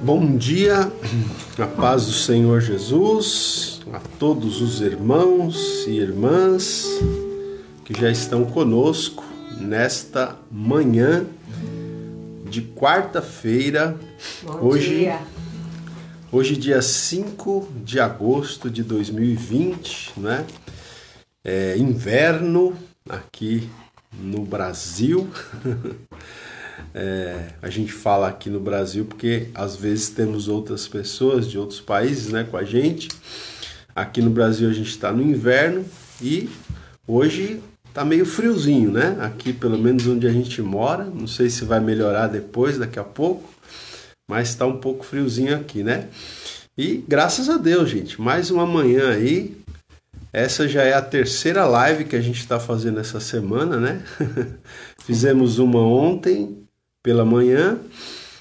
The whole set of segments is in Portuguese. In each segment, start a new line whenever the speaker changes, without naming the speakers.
Bom dia, a paz do Senhor Jesus, a todos os irmãos e irmãs que já estão conosco nesta manhã de quarta-feira, hoje dia 5 de agosto de 2020, né? É inverno aqui no Brasil. A gente fala aqui no Brasil porque às vezes temos outras pessoas de outros países, né, com a gente. Aqui no Brasil a gente está no inverno e hoje tá meio friozinho, né? Aqui pelo menos onde a gente mora, não sei se vai melhorar depois, daqui a pouco, mas está um pouco friozinho aqui, né? E graças a Deus, gente, mais uma manhã aí. Essa já é a terceira live que a gente está fazendo essa semana, né? Fizemos uma ontem pela manhã,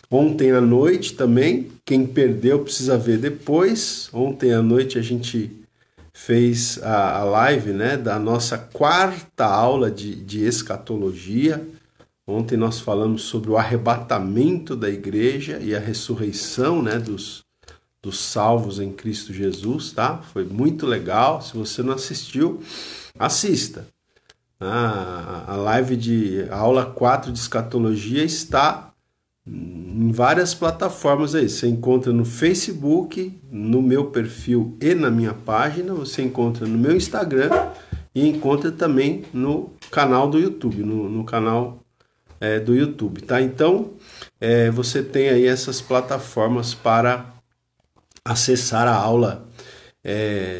ontem à noite também. Quem perdeu precisa ver depois. Ontem à noite a gente fez a live, né, da nossa quarta aula de escatologia. Ontem nós falamos sobre o arrebatamento da igreja e a ressurreição, né, dos salvos em Cristo Jesus, tá? Foi muito legal. Se você não assistiu, assista. A live a aula 4 de escatologia está em várias plataformas aí. Você encontra no Facebook, no meu perfil e na minha página. Você encontra no meu Instagram e encontra também no canal do YouTube, no canal do YouTube, tá? Então, você tem aí essas plataformas para acessar a aula,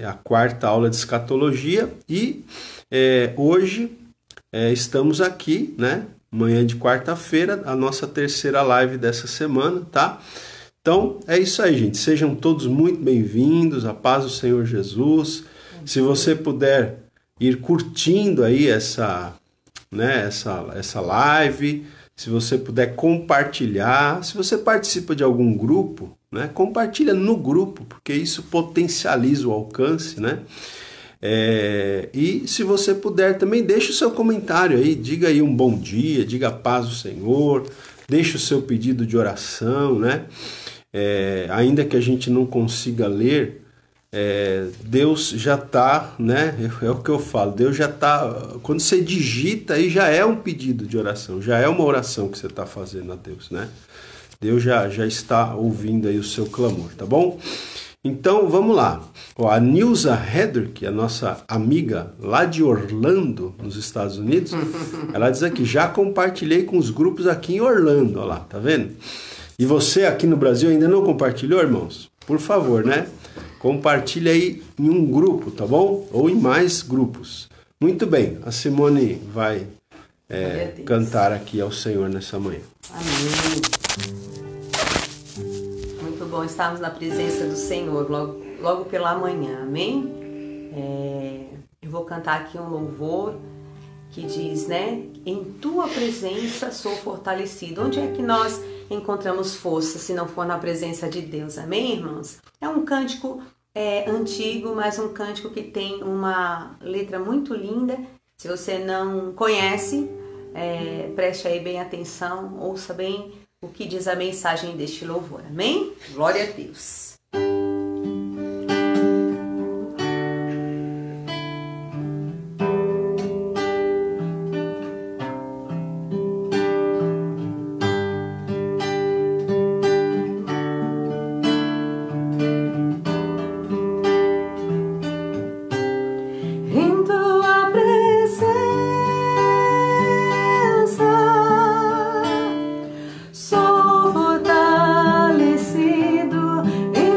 a quarta aula de escatologia. E hoje estamos aqui, né? Manhã de quarta-feira, a nossa terceira live dessa semana, tá? Então é isso aí, gente. Sejam todos muito bem-vindos, a paz do Senhor Jesus. Se você puder ir curtindo aí essa live, se você puder compartilhar, se você participa de algum grupo, né, compartilha no grupo, porque isso potencializa o alcance, né? E se você puder também, deixa o seu comentário aí, diga aí um bom dia, diga a paz do Senhor, deixa o seu pedido de oração, né? Ainda que a gente não consiga ler, Deus já está, né? É o que eu falo, Deus já está, quando você digita aí já é um pedido de oração, já é uma oração que você está fazendo a Deus, né? Deus já está ouvindo aí o seu clamor, tá bom? Então, vamos lá. A Nilza Hedrick, a nossa amiga lá de Orlando, nos Estados Unidos, ela diz aqui, já compartilhei com os grupos aqui em Orlando, olha lá, tá vendo? E você aqui no Brasil ainda não compartilhou, irmãos? Por favor, né? Compartilha aí em um grupo, tá bom? Ou em mais grupos. Muito bem, a Simone vai cantar aqui ao Senhor nessa manhã.
Amém. Muito bom estarmos na presença do Senhor logo pela manhã, amém? Eu vou cantar aqui um louvor que diz, né? Em tua presença sou fortalecido. Onde é que nós encontramos força se não for na presença de Deus, amém, irmãos? É um cântico antigo, mas um cântico que tem uma letra muito linda. Se você não conhece, preste aí bem atenção, ouça bem o que diz a mensagem deste louvor, amém? Glória a Deus!
Sou fortalecido em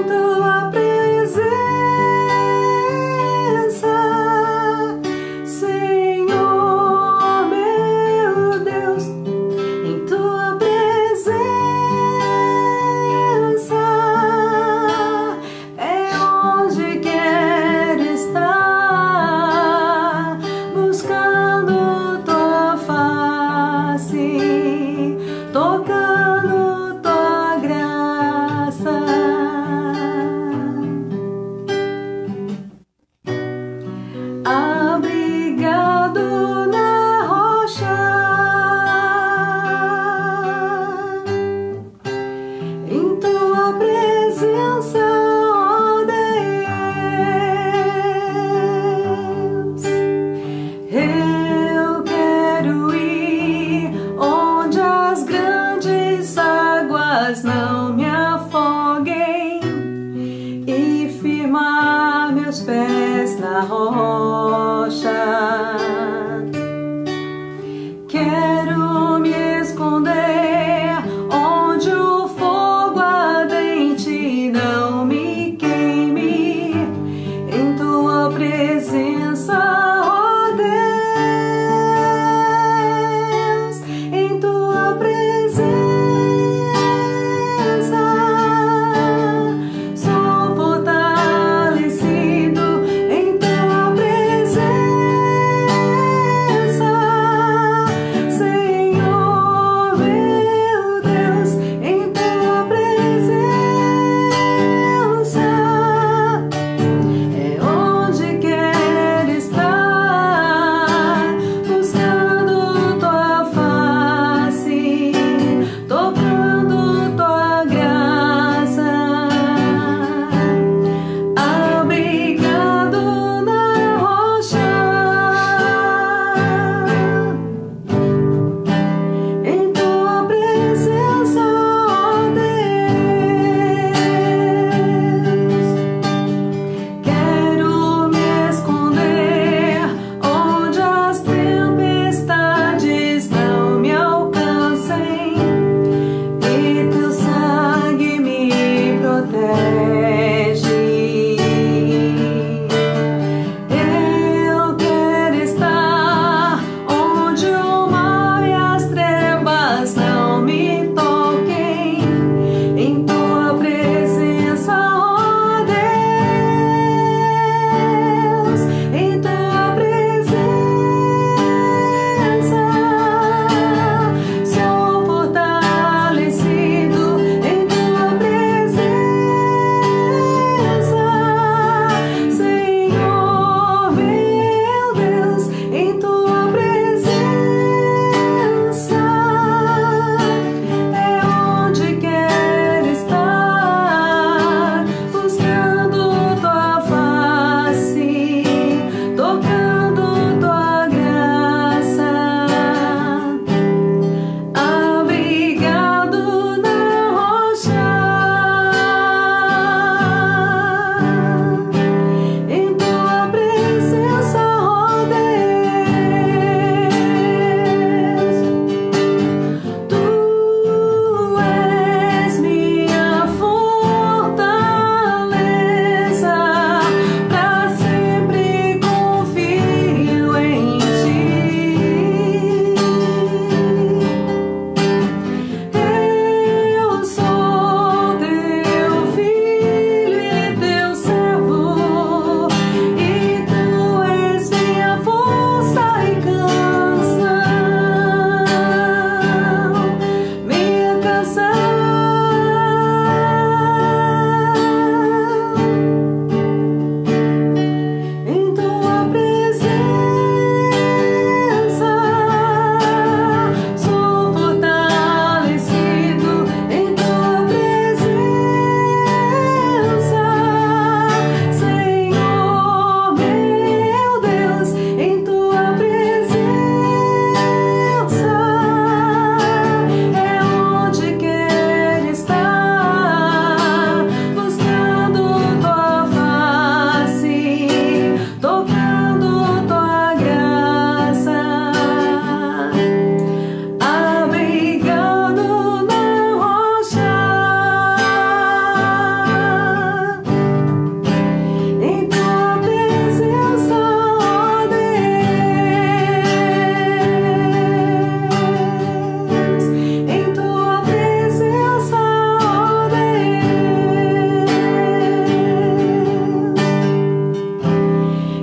meus pés na rocha. Quero me esconder onde o fogo ardente não me queime, em tua presença, ó Deus, em tua presença. Sou fortalecido em tua presença, Senhor meu Deus, em tua presença é onde quero estar, buscando tua face, tocando tua graça, abrigado na rocha, em tua presença, ó Deus. Quero me esconder onde as tempestades não me alcancem, e teu sangue me protege. Eu quero estar onde o mal e as trevas não me toquem, em tua presença, ó Deus, em tua presença. Sou fortalecido em tua presença, Senhor meu Deus, em tua presença é onde quero estar, buscando tua face, tocando tua graça, abrigado na rocha, em tua presença, ó Deus. Tu és minha fortaleza, pra sempre confio em ti. Eu sou teu filho e teu servo, e tu és minha força e canção, minha canção. Em tua presença sou fortalecido, em tua presença, Senhor meu Deus, em tua presença é onde quero estar, buscando tua face, tocando tua graça, abrigado na rocha, em tua presença, ó Deus, em tua presença, ó Deus,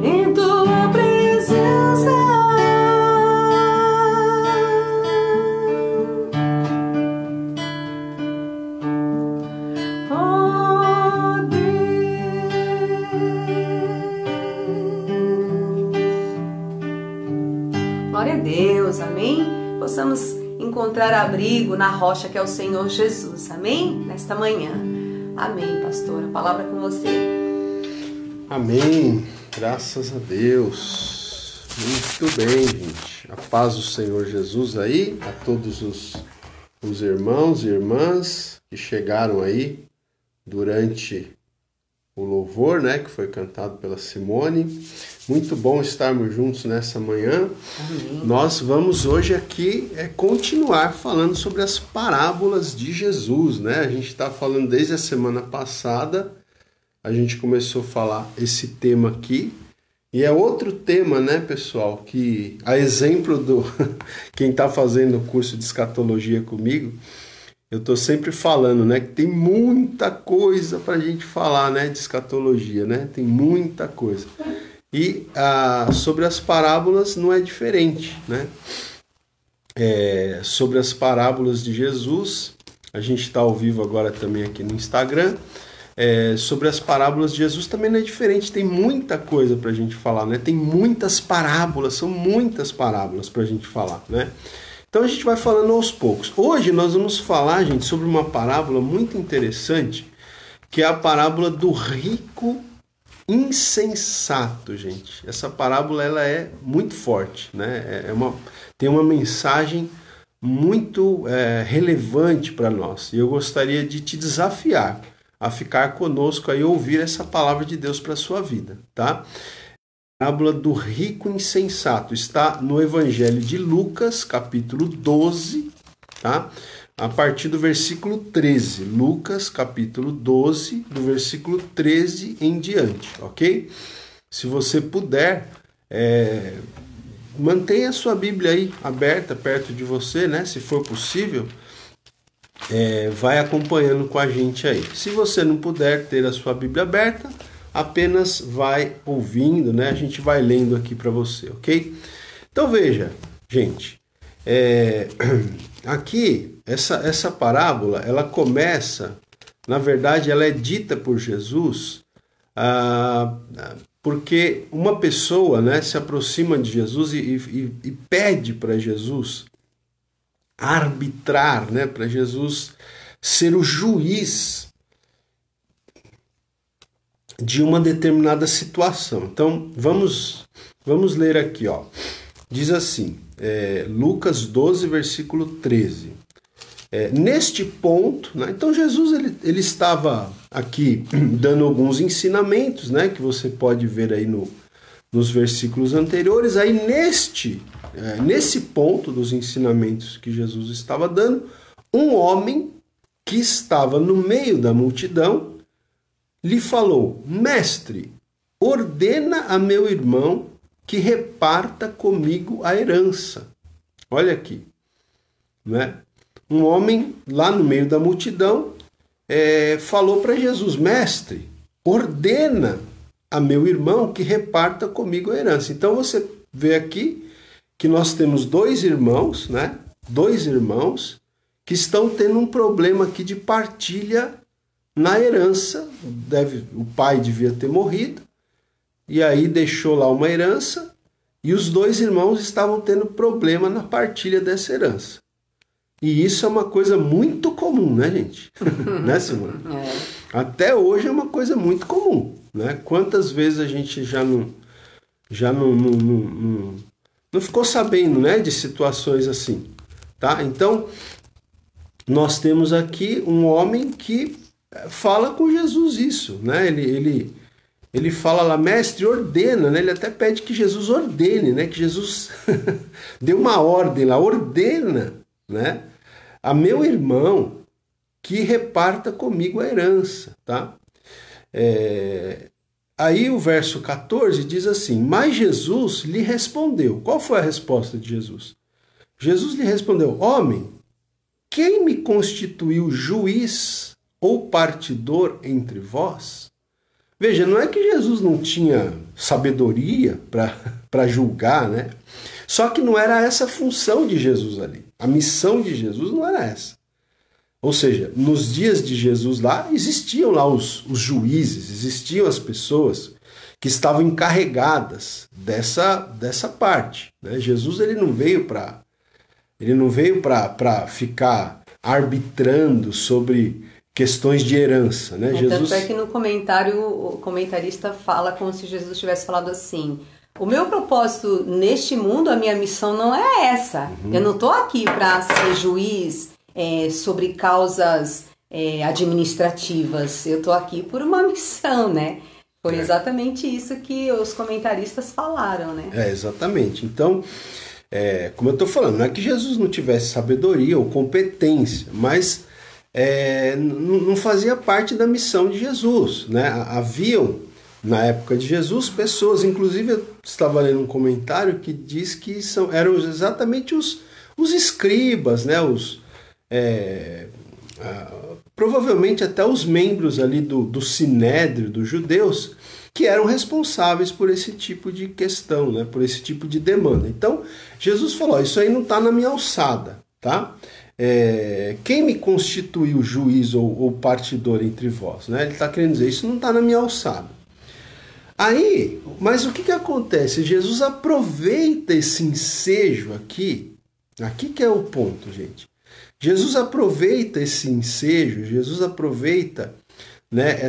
em tua presença, ó Deus. Glória a Deus, amém? Possamos encontrar abrigo na rocha que é o Senhor Jesus, amém? Nesta manhã. Amém, pastor. A palavra é com você.
Amém. Graças a Deus. Muito bem, gente. A paz do Senhor Jesus aí, a todos os irmãos e irmãs que chegaram aí durante o louvor louvor, né, que foi cantado pela Simone. Muito bom estarmos juntos nessa manhã.
Amém.
Nós vamos hoje aqui continuar falando sobre as parábolas de Jesus, né? A gente está falando desde a semana passada, a gente começou a falar esse tema aqui. E é outro tema, né, pessoal, que a exemplo do quem está fazendo o curso de escatologia comigo, eu estou sempre falando, né, que tem muita coisa para a gente falar, né, de escatologia, né? Tem muita coisa. E sobre as parábolas não é diferente, né? Sobre as parábolas de Jesus, a gente está ao vivo agora também aqui no Instagram. Sobre as parábolas de Jesus também não é diferente, tem muita coisa para a gente falar, né? Tem muitas parábolas, são muitas parábolas para a gente falar, né? Então a gente vai falando aos poucos. Hoje nós vamos falar, gente, sobre uma parábola muito interessante, que é a parábola do rico insensato, gente. Essa parábola ela é muito forte, né? Tem uma mensagem muito relevante para nós. E eu gostaria de te desafiar a ficar conosco aí e ouvir essa palavra de Deus para a sua vida, tá? A parábola do rico insensato está no Evangelho de Lucas, capítulo 12, tá? A partir do versículo 13. Lucas, capítulo 12, do versículo 13 em diante, ok? Se você puder, mantenha a sua Bíblia aí aberta perto de você, né? Se for possível, vai acompanhando com a gente aí. Se você não puder ter a sua Bíblia aberta, apenas vai ouvindo, né? A gente vai lendo aqui para você, ok? Então veja, gente, aqui essa parábola, ela começa, na verdade, ela é dita por Jesus, porque uma pessoa, né, se aproxima de Jesus e pede para Jesus arbitrar, né, para Jesus ser o juiz de uma determinada situação. Então, vamos ler aqui, ó. Diz assim, Lucas 12, versículo 13. Neste ponto, né, então Jesus ele estava aqui dando alguns ensinamentos, né, que você pode ver aí nos versículos anteriores. Aí nesse ponto dos ensinamentos que Jesus estava dando, um homem que estava no meio da multidão lhe falou: Mestre, ordena a meu irmão que reparta comigo a herança. Olha aqui, né? Um homem lá no meio da multidão falou para Jesus: Mestre, ordena a meu irmão que reparta comigo a herança. Então você vê aqui que nós temos dois irmãos, né? Dois irmãos que estão tendo um problema aqui de partilha na herança. O pai devia ter morrido, e aí deixou lá uma herança, e os dois irmãos estavam tendo problema na partilha dessa herança. E isso é uma coisa muito comum, né, gente? Né, Simone? Até hoje é uma coisa muito comum, né? Quantas vezes a gente já não ficou sabendo, né, de situações assim, tá? Então, nós temos aqui um homem que fala com Jesus isso, né? Ele fala lá: Mestre, ordena, né? Ele até pede que Jesus ordene, né? Que Jesus dê uma ordem lá, ordena, né, a meu irmão que reparta comigo a herança, tá? Aí o verso 14 diz assim: Mas Jesus lhe respondeu. Qual foi a resposta de Jesus? Jesus lhe respondeu: Homem, quem me constituiu juiz ou partidor entre vós? Veja, não é que Jesus não tinha sabedoria para julgar, né? Só que não era essa a função de Jesus ali. A missão de Jesus não era essa. Ou seja, nos dias de Jesus lá, existiam lá os juízes, existiam as pessoas que estavam encarregadas dessa parte, né? Jesus ele não veio para ficar arbitrando sobre questões de herança, né?
Tanto é que no comentário o comentarista fala como se Jesus tivesse falado assim: o meu propósito neste mundo, a minha missão não é essa. Eu não estou aqui para ser juiz sobre causas administrativas. Eu estou aqui por uma missão, né? Foi exatamente isso que os comentaristas falaram, né?
Exatamente. Então, como eu estou falando, não é que Jesus não tivesse sabedoria ou competência, mas não fazia parte da missão de Jesus, né? Haviam, na época de Jesus, pessoas, inclusive eu estava lendo um comentário que diz que eram exatamente os escribas, né? Provavelmente até os membros ali do Sinédrio dos judeus, que eram responsáveis por esse tipo de questão, né? Por esse tipo de demanda. Então, Jesus falou, isso aí não está na minha alçada, tá? Quem me constituiu juiz ou partidor entre vós? Né? Ele está querendo dizer, isso não está na minha alçada. Aí, mas o que acontece? Jesus aproveita esse ensejo aqui que é o ponto, gente. Jesus aproveita esse ensejo, Jesus aproveita, né,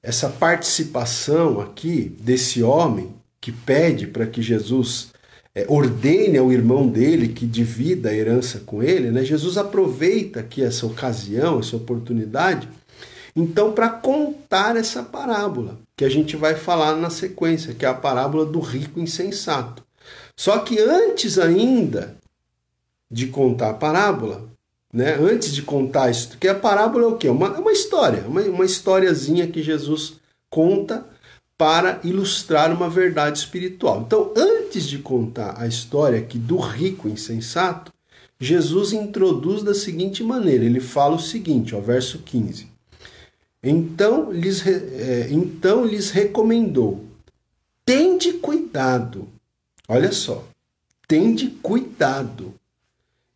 essa participação aqui desse homem que pede para que Jesus ordene ao irmão dele que divida a herança com ele, né? Jesus aproveita aqui essa ocasião, essa oportunidade, então, para contar essa parábola, que a gente vai falar na sequência, que é a parábola do rico insensato. Só que antes ainda de contar a parábola, né? Antes de contar isso, porque a parábola é o quê? Uma história, uma historiazinha que Jesus conta para ilustrar uma verdade espiritual. Então, antes de contar a história aqui do rico insensato, Jesus introduz da seguinte maneira, ele fala o seguinte, ó, verso 15. Então lhes recomendou, tende cuidado, olha só, tende cuidado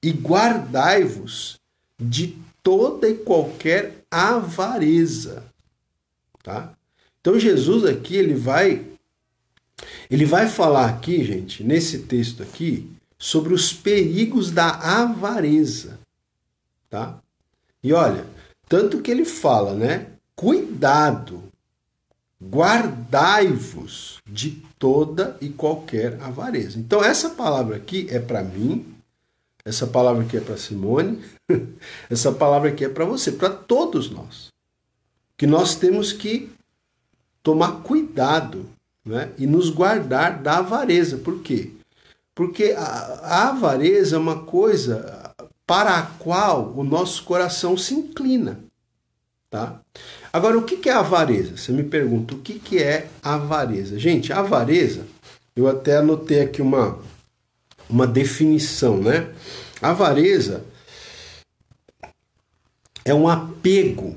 e guardai-vos de toda e qualquer avareza, tá? Então Jesus aqui, ele vai falar aqui, gente, nesse texto aqui, sobre os perigos da avareza, tá? E olha, tanto que ele fala, né? Cuidado, guardai-vos de toda e qualquer avareza. Então essa palavra aqui é para mim, essa palavra aqui é para Simone, essa palavra aqui é para você, para todos nós. Que nós temos que tomar cuidado, né? E nos guardar da avareza. Por quê? Porque a avareza é uma coisa para a qual o nosso coração se inclina. Tá? Agora, o que é avareza? Você me pergunta, o que é avareza? Gente, avareza, eu até anotei aqui uma definição, né? Avareza é um apego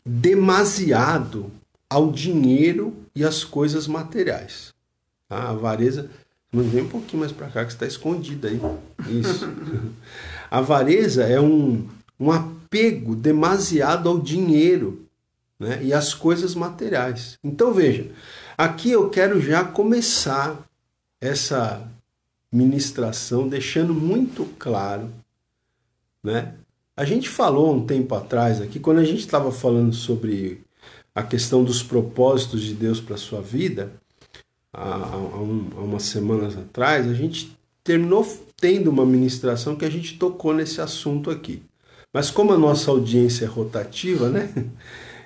demasiado ao dinheiro e às coisas materiais. Tá? A avareza, vem um pouquinho mais para cá que está escondida aí. Isso. A avareza é um apego demasiado ao dinheiro, né, e às coisas materiais. Então veja, aqui eu quero já começar essa ministração deixando muito claro, né? A gente falou um tempo atrás aqui, quando a gente estava falando sobre a questão dos propósitos de Deus para a sua vida, há umas semanas atrás, a gente terminou tendo uma ministração que a gente tocou nesse assunto aqui. Mas como a nossa audiência é rotativa, né?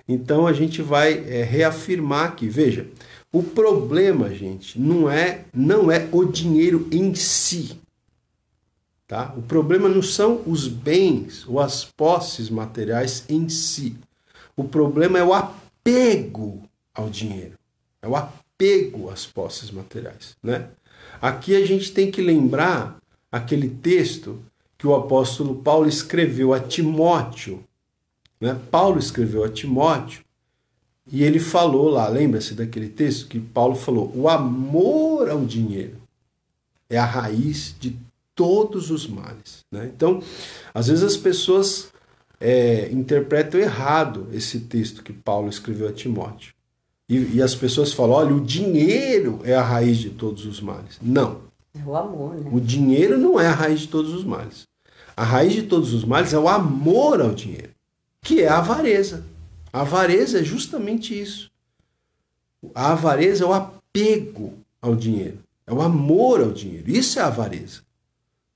Então a gente vai reafirmar aqui. Veja, o problema, gente, não é o dinheiro em si. Tá? O problema não são os bens ou as posses materiais em si. O problema é o apego ao dinheiro. É o apego às posses materiais, né? Aqui a gente tem que lembrar aquele texto que o apóstolo Paulo escreveu a Timóteo, né? Paulo escreveu a Timóteo e ele falou lá, lembra-se daquele texto que Paulo falou, o amor ao dinheiro é a raiz de todos os males, né? Então, às vezes as pessoas interpretam errado esse texto que Paulo escreveu a Timóteo. E as pessoas falam, olha, o dinheiro é a raiz de todos os males. Não.
É o amor, né?
O dinheiro não é a raiz de todos os males. A raiz de todos os males é o amor ao dinheiro, que é a avareza. A avareza é justamente isso. A avareza é o apego ao dinheiro. É o amor ao dinheiro. Isso é a avareza.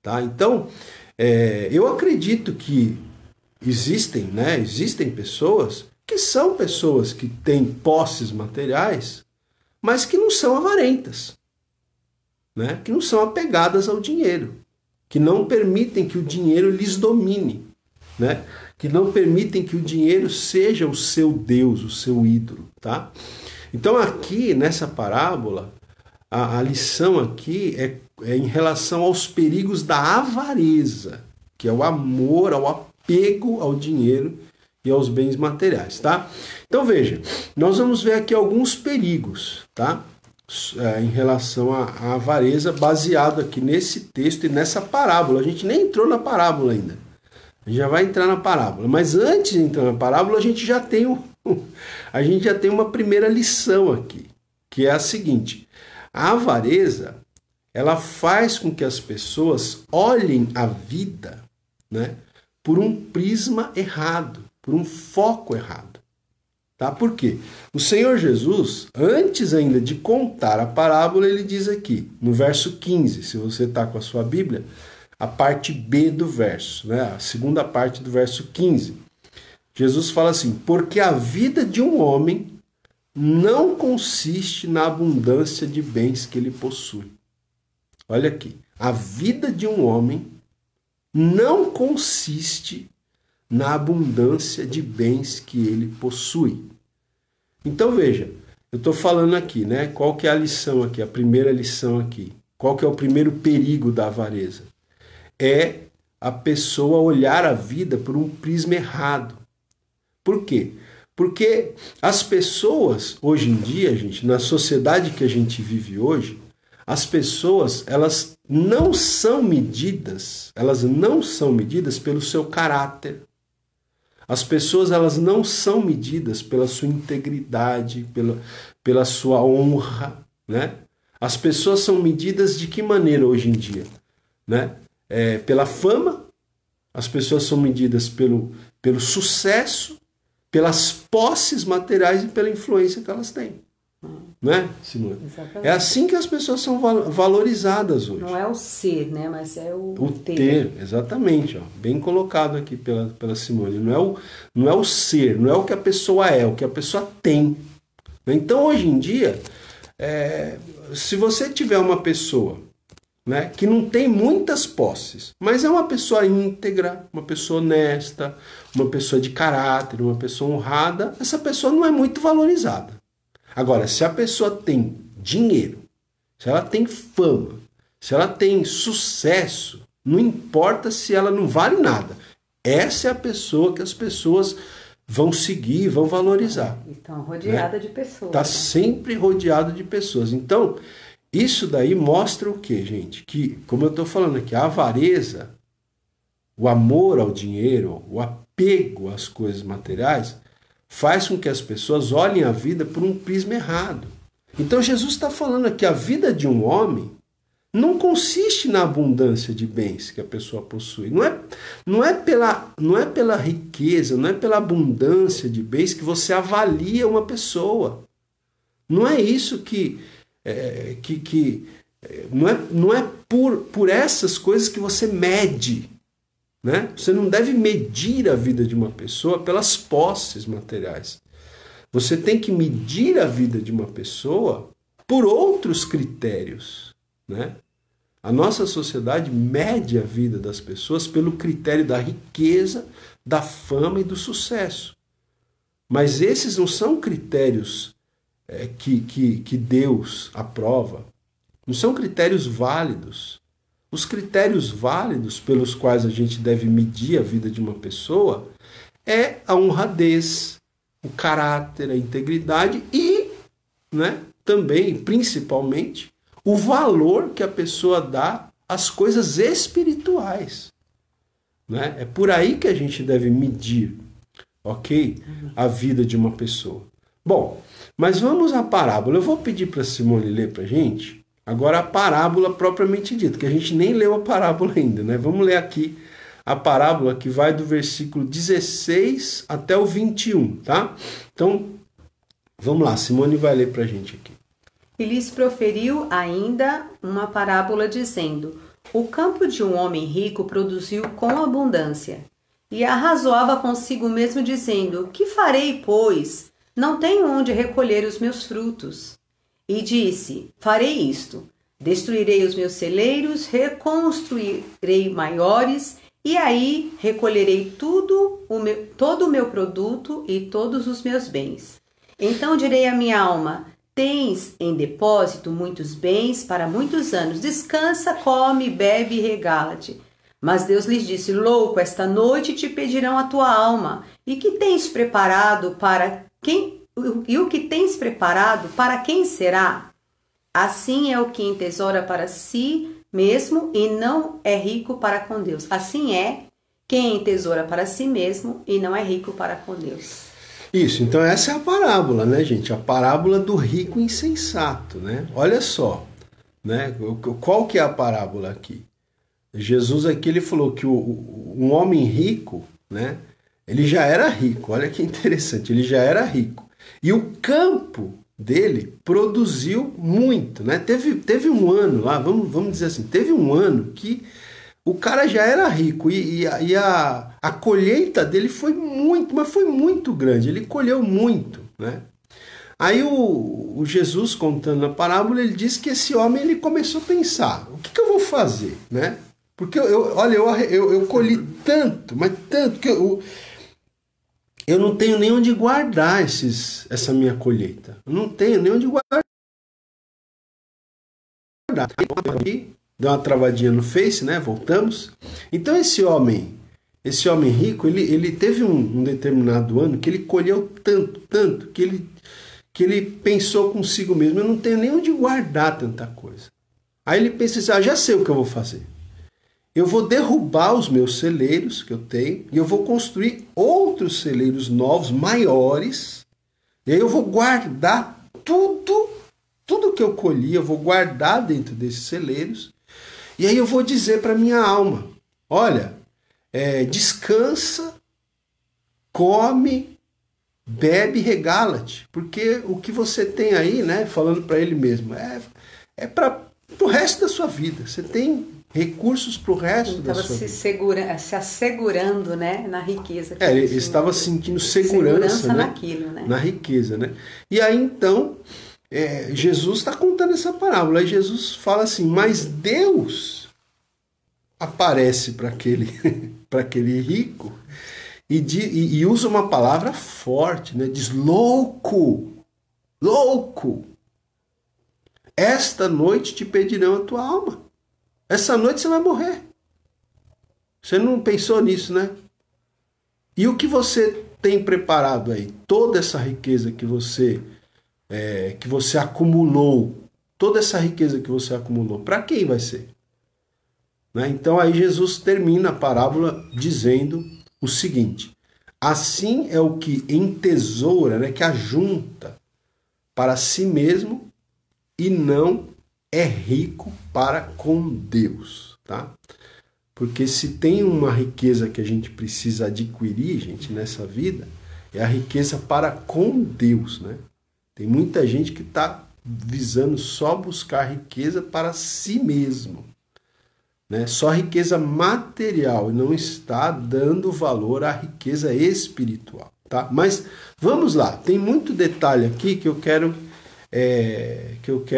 Tá? Então, eu acredito que existem pessoas que são pessoas que têm posses materiais, mas que não são avarentas, né? Que não são apegadas ao dinheiro, que não permitem que o dinheiro lhes domine, né? Que não permitem que o dinheiro seja o seu Deus, o seu ídolo, tá? Então aqui, nessa parábola, a lição aqui é em relação aos perigos da avareza, que é o amor, ao apego ao dinheiro e aos bens materiais, tá? Então veja, nós vamos ver aqui alguns perigos, tá? Em relação à avareza, baseado aqui nesse texto e nessa parábola. A gente nem entrou na parábola ainda. A gente já vai entrar na parábola. Mas antes de entrar na parábola, a gente já tem uma primeira lição aqui, que é a seguinte: a avareza, ela faz com que as pessoas olhem a vida, né, por um prisma errado, por um foco errado. Tá? Por quê? O Senhor Jesus, antes ainda de contar a parábola, ele diz aqui, no verso 15, se você está com a sua Bíblia, a parte B do verso, né, a segunda parte do verso 15. Jesus fala assim: porque a vida de um homem não consiste na abundância de bens que ele possui. Olha aqui, a vida de um homem não consiste na abundância de bens que ele possui. Então veja, eu estou falando aqui, né? Qual que é a lição aqui, a primeira lição aqui? Qual que é o primeiro perigo da avareza? É a pessoa olhar a vida por um prisma errado. Por quê? Porque as pessoas, hoje em dia, gente, na sociedade que a gente vive hoje, as pessoas, elas não são medidas pelo seu caráter. As pessoas, elas não são medidas pela sua integridade, pela sua honra, né? As pessoas são medidas de que maneira hoje em dia? Né? Pela fama, as pessoas são medidas pelo sucesso, pelas posses materiais e pela influência que elas têm. Né, Simone?
Exatamente.
É assim que as pessoas são valorizadas hoje.
Não é o ser, né? Mas é o
ter. Exatamente, ó, bem colocado aqui pela Simone. Não é o ser, não é o que a pessoa é o que a pessoa tem. Então, hoje em dia, se você tiver uma pessoa, né, que não tem muitas posses, mas é uma pessoa íntegra, uma pessoa honesta, uma pessoa de caráter, uma pessoa honrada, essa pessoa não é muito valorizada. Agora, se a pessoa tem dinheiro, se ela tem fama, se ela tem sucesso, não importa se ela não vale nada. Essa é a pessoa que as pessoas vão seguir, vão valorizar.
Então, rodeada, né, de pessoas.
Está sempre rodeado de pessoas. Então, isso daí mostra o quê, gente? Que, como eu estou falando aqui, a avareza, o amor ao dinheiro, o apego às coisas materiais, faz com que as pessoas olhem a vida por um prisma errado. Então Jesus está falando aqui, a vida de um homem não consiste na abundância de bens que a pessoa possui. Não é pela riqueza, não é pela abundância de bens que você avalia uma pessoa. Não é isso não é por essas coisas que você mede. Né? Você não deve medir a vida de uma pessoa pelas posses materiais. Você tem que medir a vida de uma pessoa por outros critérios. Né? A nossa sociedade mede a vida das pessoas pelo critério da riqueza, da fama e do sucesso. Mas esses não são critérios que Deus aprova. Não são critérios válidos. Os critérios válidos pelos quais a gente deve medir a vida de uma pessoa é a honradez, o caráter, a integridade e, né, também, principalmente, o valor que a pessoa dá às coisas espirituais. Né? É por aí que a gente deve medir, ok? A vida de uma pessoa. Bom, mas vamos à parábola. Eu vou pedir para a Simone ler para a gente agora a parábola propriamente dita, que a gente nem leu a parábola ainda, né? Vamos ler aqui a parábola que vai do versículo 16 até o 21, tá? Então, vamos lá, Simone vai ler pra gente aqui.
E lhes proferiu ainda uma parábola dizendo: o campo de um homem rico produziu com abundância. e arrazoava consigo mesmo, dizendo: Que farei, pois? Não tenho onde recolher os meus frutos. E disse: Farei isto: destruirei os meus celeiros, reconstruirei maiores, e aí recolherei todo o meu produto e todos os meus bens. Então direi à minha alma: Tens em depósito muitos bens para muitos anos. Descansa, come, bebe e regala-te. Mas Deus lhes disse: Louco, esta noite te pedirão a tua alma. E que tens preparado para quem? E o que tens preparado para quem será? Assim é o que entesoura para si mesmo e não é rico para com Deus. Assim é quem entesoura para si mesmo e não é rico para com Deus.
Isso, então essa é a parábola, né, gente? A parábola do rico insensato, né? Olha só, né? Qual que é a parábola aqui? Jesus aqui, ele falou que um homem rico, né? Ele já era rico, olha que interessante, ele já era rico. E o campo dele produziu muito, né? Teve um ano lá, vamos dizer assim, teve um ano que o cara já era rico e a colheita dele foi muito, mas foi muito grande, ele colheu muito, né? Aí o Jesus, contando a parábola, ele diz que esse homem ele começou a pensar: o que eu vou fazer, né? Porque eu colhi tanto, mas tanto, que eu não tenho nem onde guardar essa minha colheita. Eu não tenho nem onde guardar. Deu uma travadinha no Face, né? Voltamos. Então esse homem rico, ele teve um determinado ano que ele colheu tanto, que ele pensou consigo mesmo: eu não tenho nem onde guardar tanta coisa. Aí ele pensa assim: já sei o que eu vou fazer. Eu vou derrubar os meus celeiros que eu tenho e eu vou construir outros celeiros novos, maiores. E aí eu vou guardar tudo que eu colhi, eu vou guardar dentro desses celeiros. E aí eu vou dizer para minha alma: olha, descansa, come, bebe, regala-te. Porque o que você tem aí, né, falando para ele mesmo, é para o resto da sua vida. Você tem recursos para o resto da sua vida.
Se assegurando, né, na riqueza.
Ele estava sentindo segurança, né,
naquilo, né?
Na riqueza, né? E aí então Jesus está contando essa parábola. Aí Jesus fala assim: mas Deus aparece para aquele rico e usa uma palavra forte, né? Diz: louco, esta noite te pedirão a tua alma. Essa noite você vai morrer. Você não pensou nisso, né? E o que você tem preparado aí? Toda essa riqueza que você acumulou, toda essa riqueza que você acumulou, para quem vai ser? Né? Então aí Jesus termina a parábola dizendo o seguinte: assim é o que entesoura, né, que ajunta para si mesmo e não é rico para com Deus, tá? Porque se tem uma riqueza que a gente precisa adquirir, gente, nessa vida, é a riqueza para com Deus, né? Tem muita gente que está visando só buscar riqueza para si mesmo, né? Só riqueza material e não está dando valor à riqueza espiritual, tá? Mas vamos lá, tem muito detalhe aqui que eu quero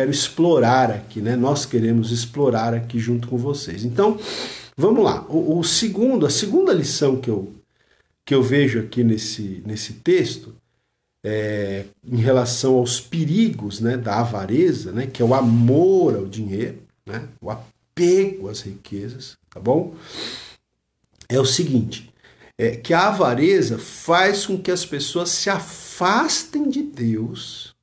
explorar aqui, né? Nós queremos explorar aqui junto com vocês. Então, vamos lá. A segunda lição que eu vejo aqui nesse texto em relação aos perigos, né, da avareza, né, que é o amor ao dinheiro, né, o apego às riquezas, tá bom? É o seguinte: que a avareza faz com que as pessoas se afastem de Deus,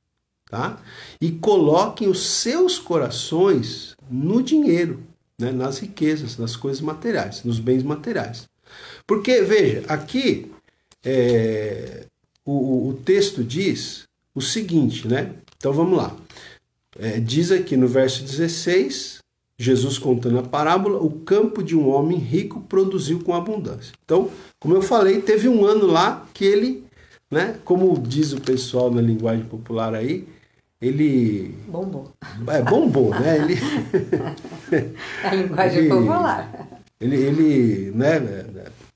tá? E coloquem os seus corações no dinheiro, né? Nas riquezas, nas coisas materiais, nos bens materiais. Porque, veja, aqui o texto diz o seguinte, né? Então vamos lá. Diz aqui no verso 16, Jesus contando a parábola: o campo de um homem rico produziu com abundância. Então, como eu falei, teve um ano lá que ele, né, como diz o pessoal na linguagem popular aí, ele...
Bombou.
Bombou, né?
A linguagem popular.
Ele, né,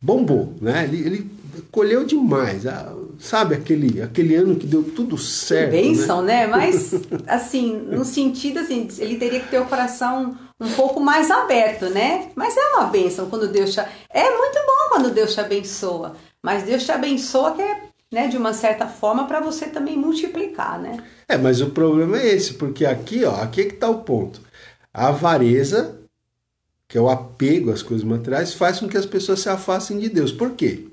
bombou, né? Ele colheu demais, sabe, aquele ano que deu tudo certo.
Bênção, né? Mas, assim, no sentido, assim, ele teria que ter o coração um pouco mais aberto, né? Mas é uma bênção quando Deus te... É muito bom quando Deus te abençoa, mas Deus te abençoa que é, né, de uma certa forma para você também multiplicar, né?
Mas o problema é esse, porque aqui é que está o ponto. A avareza, que é o apego às coisas materiais, faz com que as pessoas se afastem de Deus. Por quê?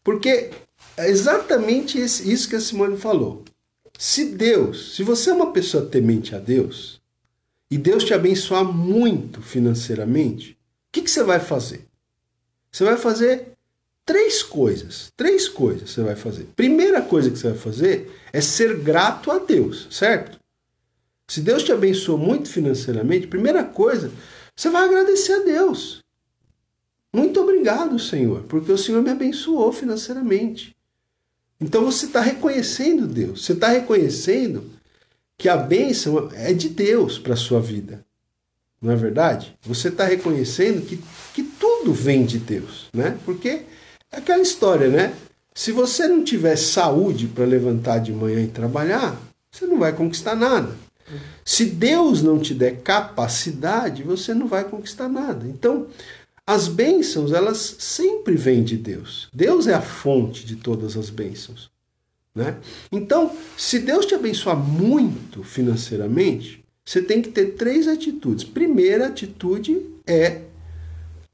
Porque é exatamente isso que a Simone falou. Se você é uma pessoa temente a Deus, e Deus te abençoar muito financeiramente, o que você vai fazer? Você vai fazer três coisas você vai fazer. Primeira coisa que você vai fazer é ser grato a Deus, certo? Se Deus te abençoou muito financeiramente, primeira coisa, você vai agradecer a Deus. Muito obrigado, Senhor, porque o Senhor me abençoou financeiramente. Então você está reconhecendo Deus, você está reconhecendo que a bênção é de Deus para a sua vida. Não é verdade? Você está reconhecendo que tudo vem de Deus, né? Porque é aquela história, né? Se você não tiver saúde para levantar de manhã e trabalhar, você não vai conquistar nada. Se Deus não te der capacidade, você não vai conquistar nada. Então, as bênçãos, elas sempre vêm de Deus. Deus é a fonte de todas as bênçãos, né? Então, se Deus te abençoar muito financeiramente, você tem que ter três atitudes. Primeira atitude é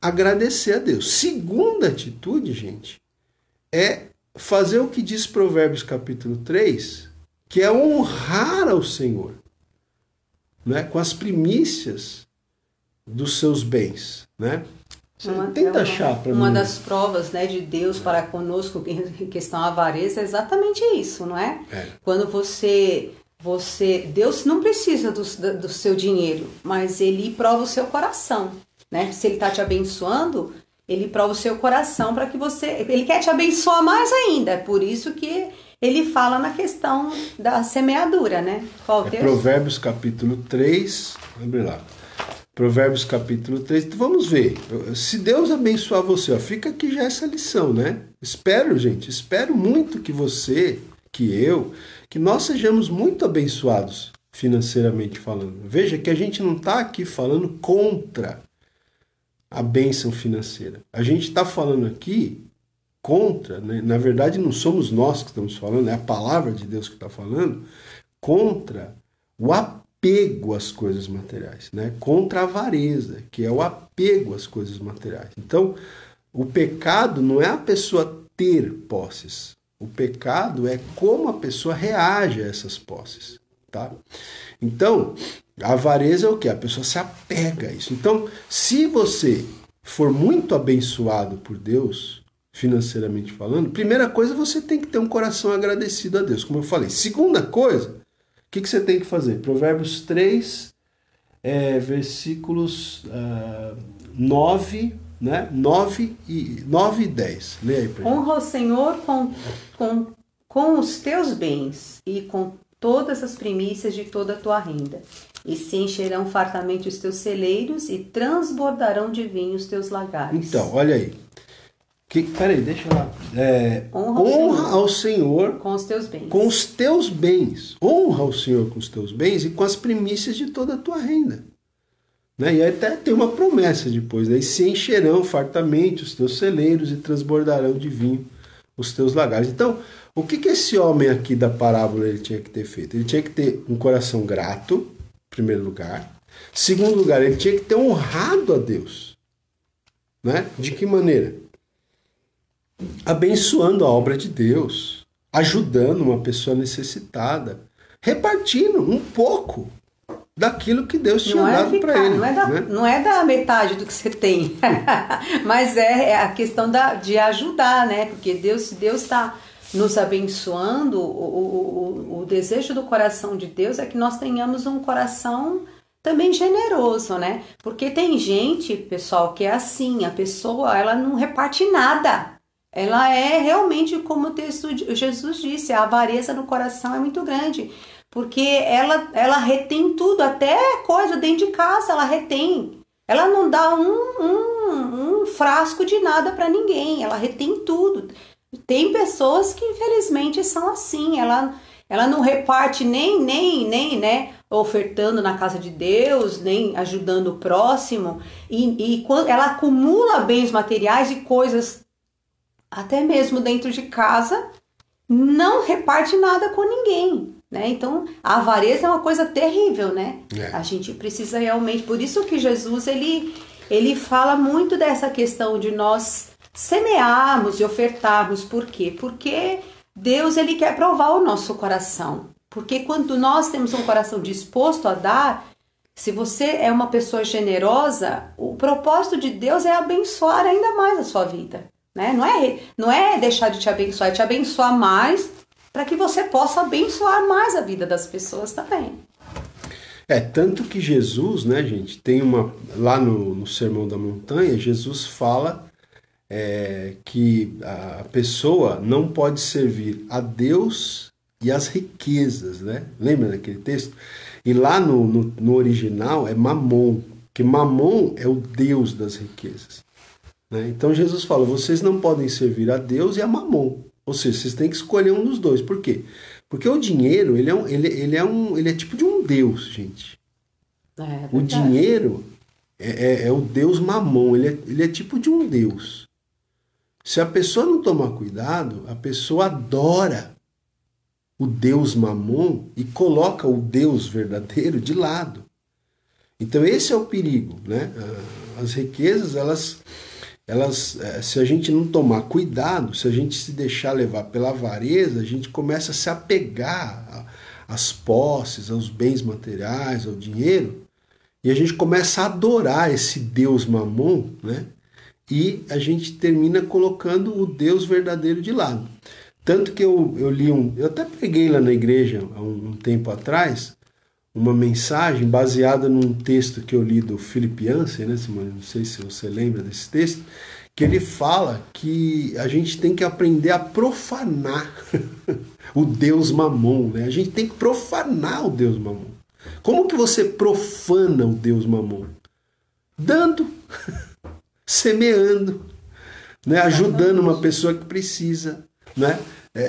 agradecer a Deus. Segunda atitude, gente, é fazer o que diz Provérbios capítulo 3, que é honrar ao Senhor, né, com as primícias dos seus bens, né? Tenta achar para mim.
Uma das provas, né, de Deus para conosco em questão avareza é exatamente isso, não é? Quando Deus não precisa do seu dinheiro, mas Ele prova o seu coração, né? Se Ele está te abençoando, Ele prova o seu coração para que Ele quer te abençoar mais ainda. É por isso que Ele fala na questão da semeadura, né? Qual o texto?
Provérbios capítulo 3, abre lá. Provérbios capítulo 3, então vamos ver. Se Deus abençoar você, fica aqui já essa lição, né? Espero muito que você, que nós sejamos muito abençoados financeiramente falando. Veja que a gente não está aqui falando contra a bênção financeira. A gente está falando aqui contra, né? Na verdade não somos nós que estamos falando, é a palavra de Deus que está falando, contra o apego às coisas materiais, né? Contra a avareza, que é o apego às coisas materiais. Então, o pecado não é a pessoa ter posses. O pecado é como a pessoa reage a essas posses, tá? Então, a avareza é o quê? A pessoa se apega a isso. Então, se você for muito abençoado por Deus, financeiramente falando, primeira coisa, você tem que ter um coração agradecido a Deus, como eu falei. Segunda coisa, o que você tem que fazer? Provérbios 3, versículos 9, né? 9 e 10. Leia aí pra gente.
Honra o Senhor com os teus bens e com todas as primícias de toda a tua renda. E se encherão fartamente os teus celeiros e transbordarão de vinho os teus lagares.
Então, olha aí. Peraí, deixa eu lá. Honra ao Senhor
com os teus bens.
Com os teus bens. Honra ao Senhor com os teus bens e com as primícias de toda a tua renda. Né? E aí até tem uma promessa depois. Né? E se encherão fartamente os teus celeiros e transbordarão de vinho os teus lagares. Então, o que esse homem aqui da parábola ele tinha que ter feito? Ele tinha que ter um coração grato, em primeiro lugar. Segundo lugar, ele tinha que ter honrado a Deus. Né? De que maneira? Abençoando a obra de Deus, ajudando uma pessoa necessitada, repartindo um pouco daquilo que Deus tinha dado para ele.
Não é da metade do que você tem, mas é a questão de ajudar, né? Porque Deus está nos abençoando, o desejo do coração de Deus é que nós tenhamos um coração também generoso, né? Porque tem gente, pessoal, que é assim, a pessoa ela não reparte nada. Ela é realmente, como o texto de Jesus disse, a avareza no coração é muito grande, porque ela retém tudo, até coisa dentro de casa ela retém. Ela não dá um frasco de nada para ninguém, ela retém tudo. Tem pessoas que infelizmente são assim, ela não reparte nem, né, ofertando na casa de Deus, nem ajudando o próximo, e quando ela acumula bens materiais e coisas, até mesmo dentro de casa, não reparte nada com ninguém, né? Então, a avareza é uma coisa terrível, né? A gente precisa realmente, por isso que Jesus, ele fala muito dessa questão de nós semearmos e ofertarmos. Por quê? Porque Deus, ele quer provar o nosso coração. Porque quando nós temos um coração disposto a dar, se você é uma pessoa generosa, o propósito de Deus é abençoar ainda mais a sua vida, né? Não é deixar de te abençoar, é te abençoar mais para que você possa abençoar mais a vida das pessoas também.
Tanto que Jesus, né, gente, tem lá no Sermão da Montanha, Jesus fala que a pessoa não pode servir a Deus e as riquezas, né? Lembra daquele texto? E lá no original é Mamon, que Mamon é o Deus das riquezas, né? Então Jesus fala, vocês não podem servir a Deus e a Mamon, ou seja, vocês têm que escolher um dos dois. Por quê? Porque o dinheiro, ele é tipo de um Deus, gente. O dinheiro é o Deus Mamon, ele é tipo de um Deus. Se a pessoa não tomar cuidado, a pessoa adora o Deus Mamon e coloca o Deus verdadeiro de lado. Então esse é o perigo, né? As riquezas, elas, se a gente não tomar cuidado, se a gente se deixar levar pela avareza, a gente começa a se apegar às posses, aos bens materiais, ao dinheiro, e a gente começa a adorar esse Deus Mamon, né? E a gente termina colocando o Deus verdadeiro de lado. Tanto que eu li eu até preguei lá na igreja há um tempo atrás, uma mensagem baseada num texto que eu li do Philip Yancey, né, Simone? Não sei se você lembra desse texto, que ele fala que a gente tem que aprender a profanar o Deus Mamon, né? A gente tem que profanar o Deus Mamon. Como que você profana o Deus Mamon? Dando, semeando, né? Ajudando uma pessoa que precisa, né?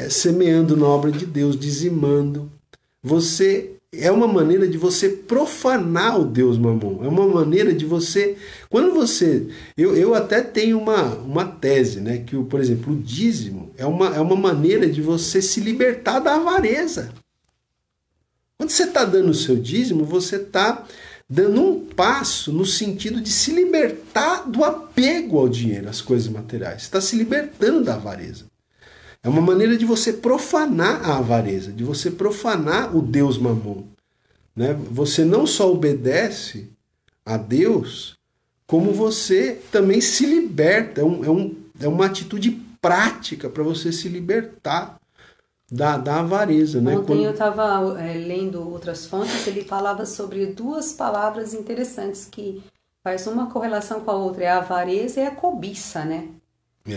Semeando na obra de Deus, dizimando. É uma maneira de você profanar o Deus Mamon. É uma maneira de você... Eu até tenho uma tese, né? Que, por exemplo, o dízimo é uma maneira de você se libertar da avareza. Quando você está dando o seu dízimo, você está dando um passo no sentido de se libertar do apego ao dinheiro, às coisas materiais. Você está se libertando da avareza. É uma maneira de você profanar a avareza, de você profanar o Deus Mamon, né? Você não só obedece a Deus, como você também se liberta. É uma atitude prática para você se libertar da avareza, né?
Ontem eu estava lendo outras fontes, ele falava sobre duas palavras interessantes que faz uma correlação com a outra, é a avareza e a cobiça, né?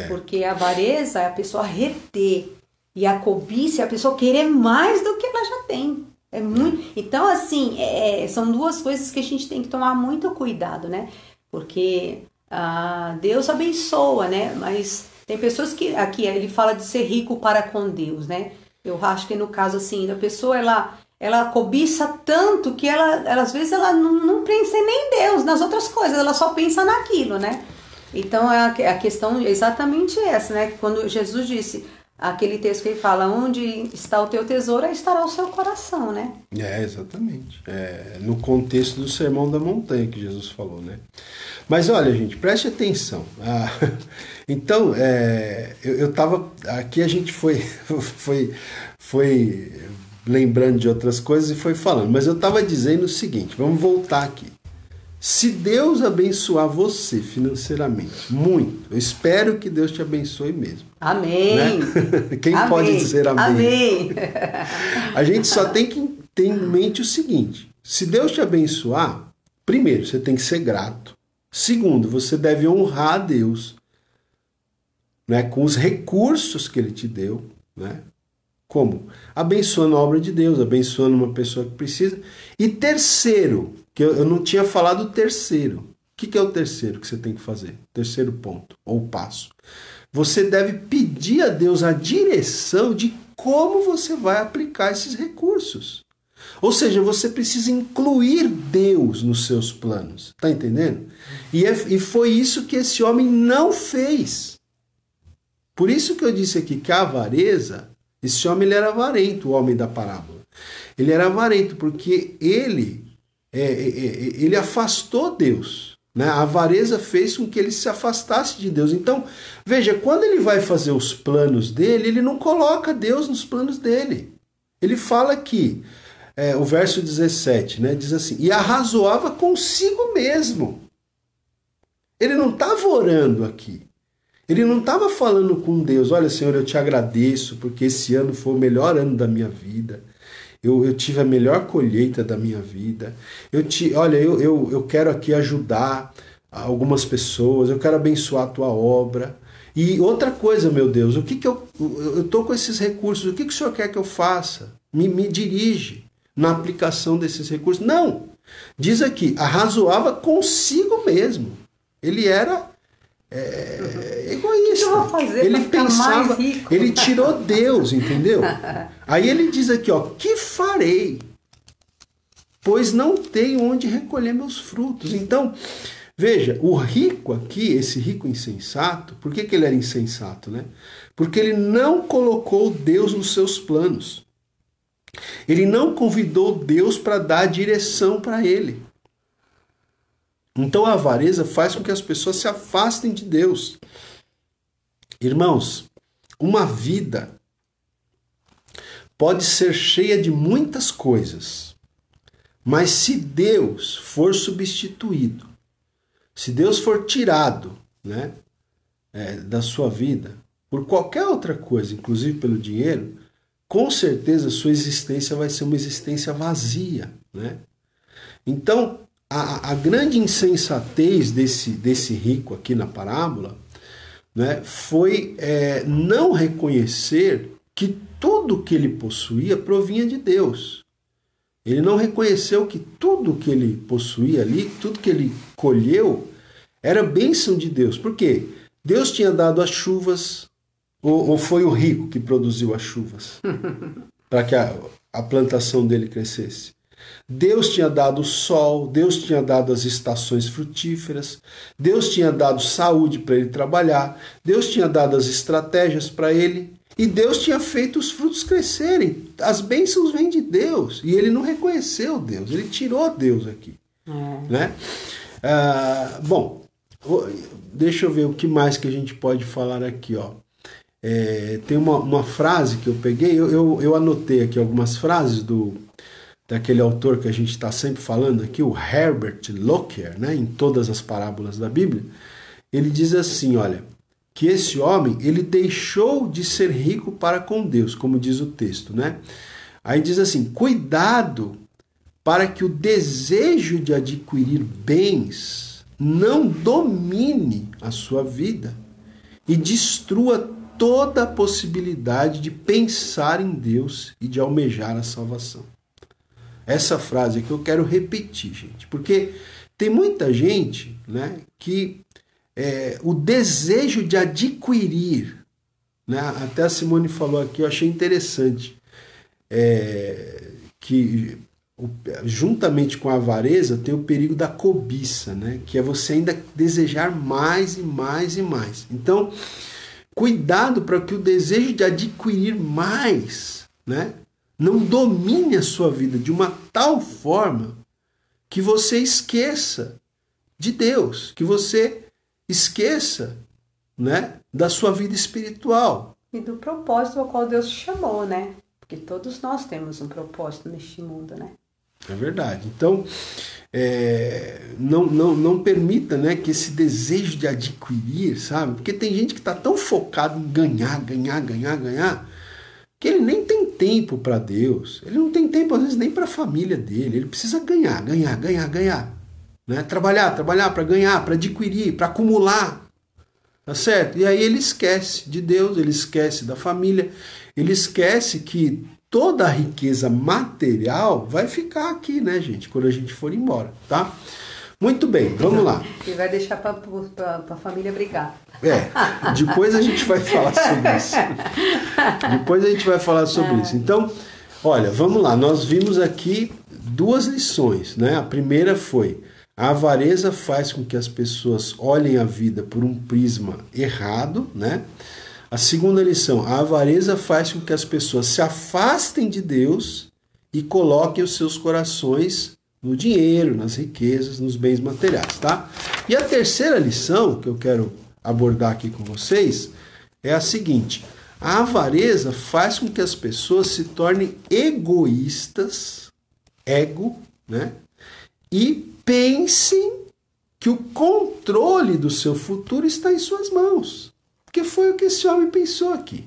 Porque a avareza é a pessoa reter e a cobiça é a pessoa querer mais do que ela já tem. É muito... Então, assim, são duas coisas que a gente tem que tomar muito cuidado, né? Porque Deus abençoa, né? Mas tem pessoas que, aqui ele fala de ser rico para com Deus, né? Eu acho que no caso, assim, a pessoa, ela cobiça tanto que às vezes ela não pensa nem em Deus, nas outras coisas, ela só pensa naquilo, né? Então, a questão é exatamente essa, né? Quando Jesus disse, aquele texto que ele fala, onde está o teu tesouro, aí estará o seu coração, né?
Exatamente. No contexto do Sermão da Montanha que Jesus falou, né? Mas olha, gente, preste atenção. Então, eu estava... Aqui a gente foi lembrando de outras coisas e foi falando. Mas eu estava dizendo o seguinte, vamos voltar aqui. Se Deus abençoar você financeiramente, muito, eu espero que Deus te abençoe mesmo.
Amém.
Né? Quem
amém.
pode dizer amém?
Amém.
A gente só tem que ter em mente o seguinte, se Deus te abençoar, primeiro, você tem que ser grato. Segundo, você deve honrar a Deus, né, com os recursos que Ele te deu, né? Como? Abençoando a obra de Deus, abençoando uma pessoa que precisa. E terceiro, que eu não tinha falado o terceiro, que é o terceiro que você tem que fazer? Terceiro ponto, ou passo. Você deve pedir a Deus a direção de como você vai aplicar esses recursos. Ou seja, você precisa incluir Deus nos seus planos. Está entendendo? E foi isso que esse homem não fez. Por isso que eu disse aqui que a avareza, esse homem ele era avarento, o homem da parábola. Ele era avarento porque ele afastou Deus. Né? A avareza fez com que ele se afastasse de Deus. Então, veja, quando ele vai fazer os planos dele, ele não coloca Deus nos planos dele. Ele fala aqui, o verso 17, né, diz assim, e arrazoava consigo mesmo. Ele não estava orando aqui. Ele não estava falando com Deus, olha, Senhor, eu te agradeço, porque esse ano foi o melhor ano da minha vida. Eu tive a melhor colheita da minha vida. Eu quero aqui ajudar algumas pessoas, eu quero abençoar a tua obra. E outra coisa, meu Deus, eu estou com esses recursos, o que o Senhor quer que eu faça? Me dirige na aplicação desses recursos. Não! Diz aqui, arrazoava consigo mesmo. Ele era egoísta.
O que eu vou fazer
ele
pra ficar mais rico?
Ele tirou Deus, entendeu? Aí ele diz aqui, ó, que farei? Pois não tenho onde recolher meus frutos. Então, veja, o rico aqui, esse rico insensato, por que ele era insensato, né? Porque ele não colocou Deus nos seus planos. Ele não convidou Deus para dar direção para ele. Então a avareza faz com que as pessoas se afastem de Deus. Irmãos, uma vida pode ser cheia de muitas coisas, mas se Deus for substituído, se Deus for tirado, né, da sua vida por qualquer outra coisa, inclusive pelo dinheiro, com certeza a sua existência vai ser uma existência vazia, né? Então, a grande insensatez desse rico aqui na parábola, né, foi não reconhecer que tudo que ele possuía provinha de Deus. Ele não reconheceu que tudo que ele possuía ali, tudo que ele colheu, era bênção de Deus. Por quê? Deus tinha dado as chuvas, ou foi o rico que produziu as chuvas para que a plantação dele crescesse? Deus tinha dado o sol, Deus tinha dado as estações frutíferas, Deus tinha dado saúde para ele trabalhar, Deus tinha dado as estratégias para ele, e Deus tinha feito os frutos crescerem. As bênçãos vêm de Deus, e ele não reconheceu Deus, ele tirou Deus aqui. Né? Bom, deixa eu ver o que mais que a gente pode falar aqui, ó. Tem uma frase que eu peguei, eu anotei aqui algumas frases daquele autor que a gente está sempre falando aqui, o Herbert Lockyer, né, em todas as parábolas da Bíblia. Ele diz assim, olha, que esse homem, ele deixou de ser rico para com Deus, como diz o texto, né? Aí diz assim, cuidado para que o desejo de adquirir bens não domine a sua vida e destrua toda a possibilidade de pensar em Deus e de almejar a salvação. Essa frase que eu quero repetir, gente, porque tem muita gente, né, que o desejo de adquirir, né, até a Simone falou aqui, eu achei interessante, que juntamente com a avareza tem o perigo da cobiça, né, que é você ainda desejar mais e mais e mais. Então, cuidado para que o desejo de adquirir mais, né, não domine a sua vida de uma tal forma que você esqueça de Deus, que você esqueça, né, da sua vida espiritual.
E do propósito ao qual Deus te chamou, né? Porque todos nós temos um propósito neste mundo, né?
É verdade. Então, não permita, né, que esse desejo de adquirir, sabe? Porque tem gente que está tão focado em ganhar, que ele nem tem tempo para Deus. Ele não tem tempo, às vezes, nem para a família dele. Ele precisa ganhar. Né? Trabalhar para ganhar, para adquirir, para acumular. Tá certo? E aí ele esquece de Deus, ele esquece da família, ele esquece que toda a riqueza material vai ficar aqui, né, gente? Quando a gente for embora, tá? Muito bem, vamos lá.
E vai deixar para a família brigar.
Depois a gente vai falar sobre isso. Depois a gente vai falar sobre isso. Então, olha, vamos lá. Nós vimos aqui 2 lições, né? A primeira foi: a avareza faz com que as pessoas olhem a vida por um prisma errado, né? A segunda lição: a avareza faz com que as pessoas se afastem de Deus e coloquem os seus corações no dinheiro, nas riquezas, nos bens materiais, tá? E a terceira lição que eu quero abordar aqui com vocês é a seguinte: a avareza faz com que as pessoas se tornem egoístas, né? E pensem que o controle do seu futuro está em suas mãos. Porque foi o que esse homem pensou aqui.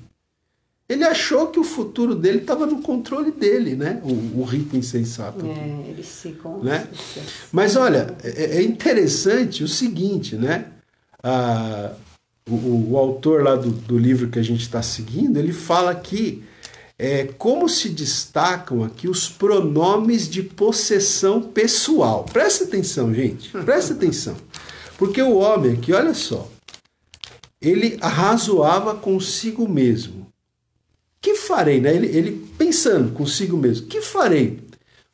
Ele achou que o futuro dele estava no controle dele, né? O rico insensato.
Ele se
né? Mas olha, é interessante o seguinte, né? O autor lá do livro que a gente está seguindo, ele fala aqui como se destacam aqui os pronomes de possessão pessoal. Presta atenção, gente. Presta atenção. Porque o homem aqui, olha só, ele arrazoava consigo mesmo. Que farei, né? Ele pensando consigo mesmo. Que farei?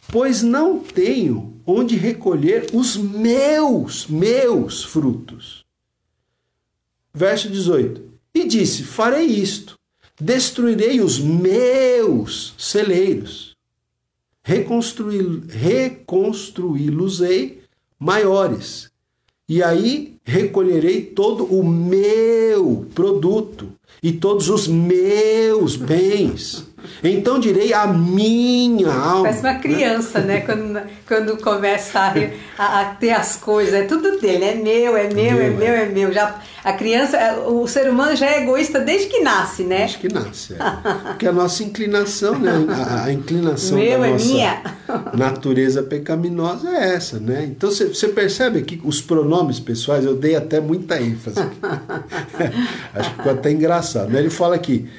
Pois não tenho onde recolher os meus frutos. Verso 18. E disse: farei isto. Destruirei os meus celeiros. Reconstruí-los-ei maiores. E aí recolherei todo o meu produto e todos os meus bens. Então direi a minha alma.
Parece uma criança, né? Quando começa a ter as coisas, é tudo dele, é meu. Já, a criança, o ser humano já é egoísta desde que nasce, né?
Desde que nasce, Porque a nossa inclinação, né? A inclinação
meu,
da nossa
minha.
natureza pecaminosa é essa, né? Então você percebe que os pronomes pessoais, eu dei até muita ênfase aqui. Acho que ficou até engraçado, né? Ele fala aqui,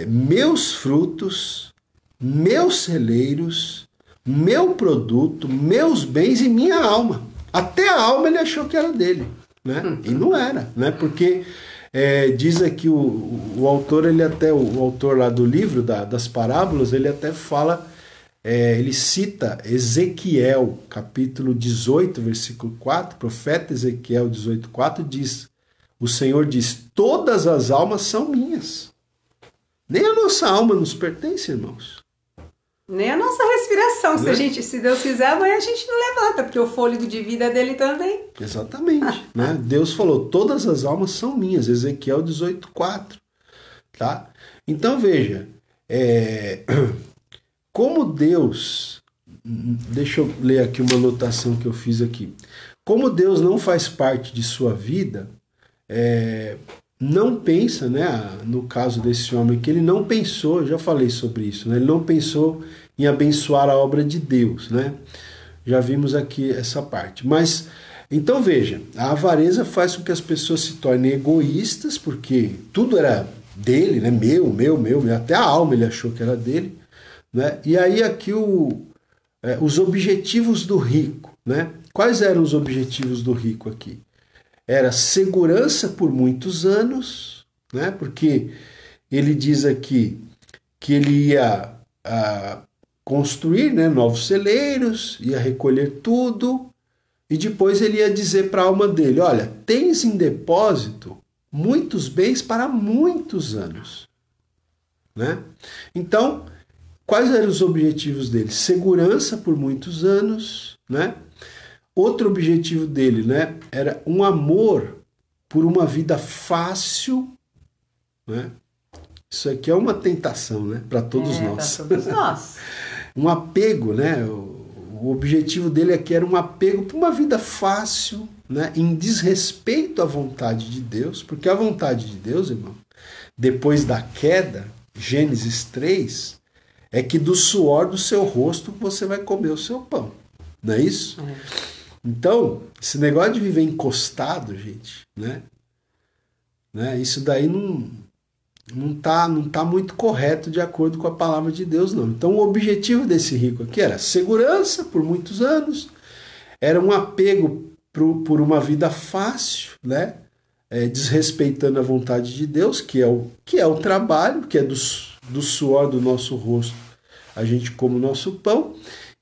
meus frutos, meus celeiros, meu produto, meus bens e minha alma. Até a alma ele achou que era dele, né? E não era, né? Porque diz aqui o autor, o autor lá do livro das parábolas, ele até fala, ele cita Ezequiel, capítulo 18, versículo 4, profeta Ezequiel 18, 4, diz: o Senhor diz: todas as almas são minhas. Nem a nossa alma nos pertence, irmãos.
Nem a nossa respiração. Né? Se Deus quiser, amanhã a gente não levanta, porque o fôlego de vida é dele também.
Exatamente. Né? Deus falou: todas as almas são minhas. Ezequiel 18, 4. Tá? Então veja, como Deus... Deixa eu ler aqui uma anotação que eu fiz aqui. Como Deus não faz parte de sua vida... não pensa, né, no caso desse homem que ele não pensou, eu já falei sobre isso, né, ele não pensou em abençoar a obra de Deus, né, já vimos aqui essa parte. Mas, então veja, a avareza faz com que as pessoas se tornem egoístas, porque tudo era dele, né, meu, até a alma ele achou que era dele, né, e aí aqui os objetivos do rico, né, quais eram os objetivos do rico aqui? Era segurança por muitos anos, né? Porque ele diz aqui que ele ia construir, né, novos celeiros, ia recolher tudo, e depois ele ia dizer para a alma dele: olha, tens em depósito muitos bens para muitos anos. Né? Então, quais eram os objetivos dele? Segurança por muitos anos, né? Outro objetivo dele, né, era um amor por uma vida fácil, né? Isso aqui é uma tentação, né, para todos nós.
Para todos nós.
Um apego, né? O objetivo dele aqui era um apego por uma vida fácil, né, em desrespeito à vontade de Deus, porque a vontade de Deus, irmão, depois da queda, Gênesis 3, é que do suor do seu rosto você vai comer o seu pão. Não é isso? Então, esse negócio de viver encostado, gente, né? Isso daí não tá muito correto de acordo com a palavra de Deus, não. Então, o objetivo desse rico aqui era segurança por muitos anos, Era um apego por uma vida fácil, né? Desrespeitando a vontade de Deus, que é o trabalho, que é do suor do nosso rosto, a gente come o nosso pão.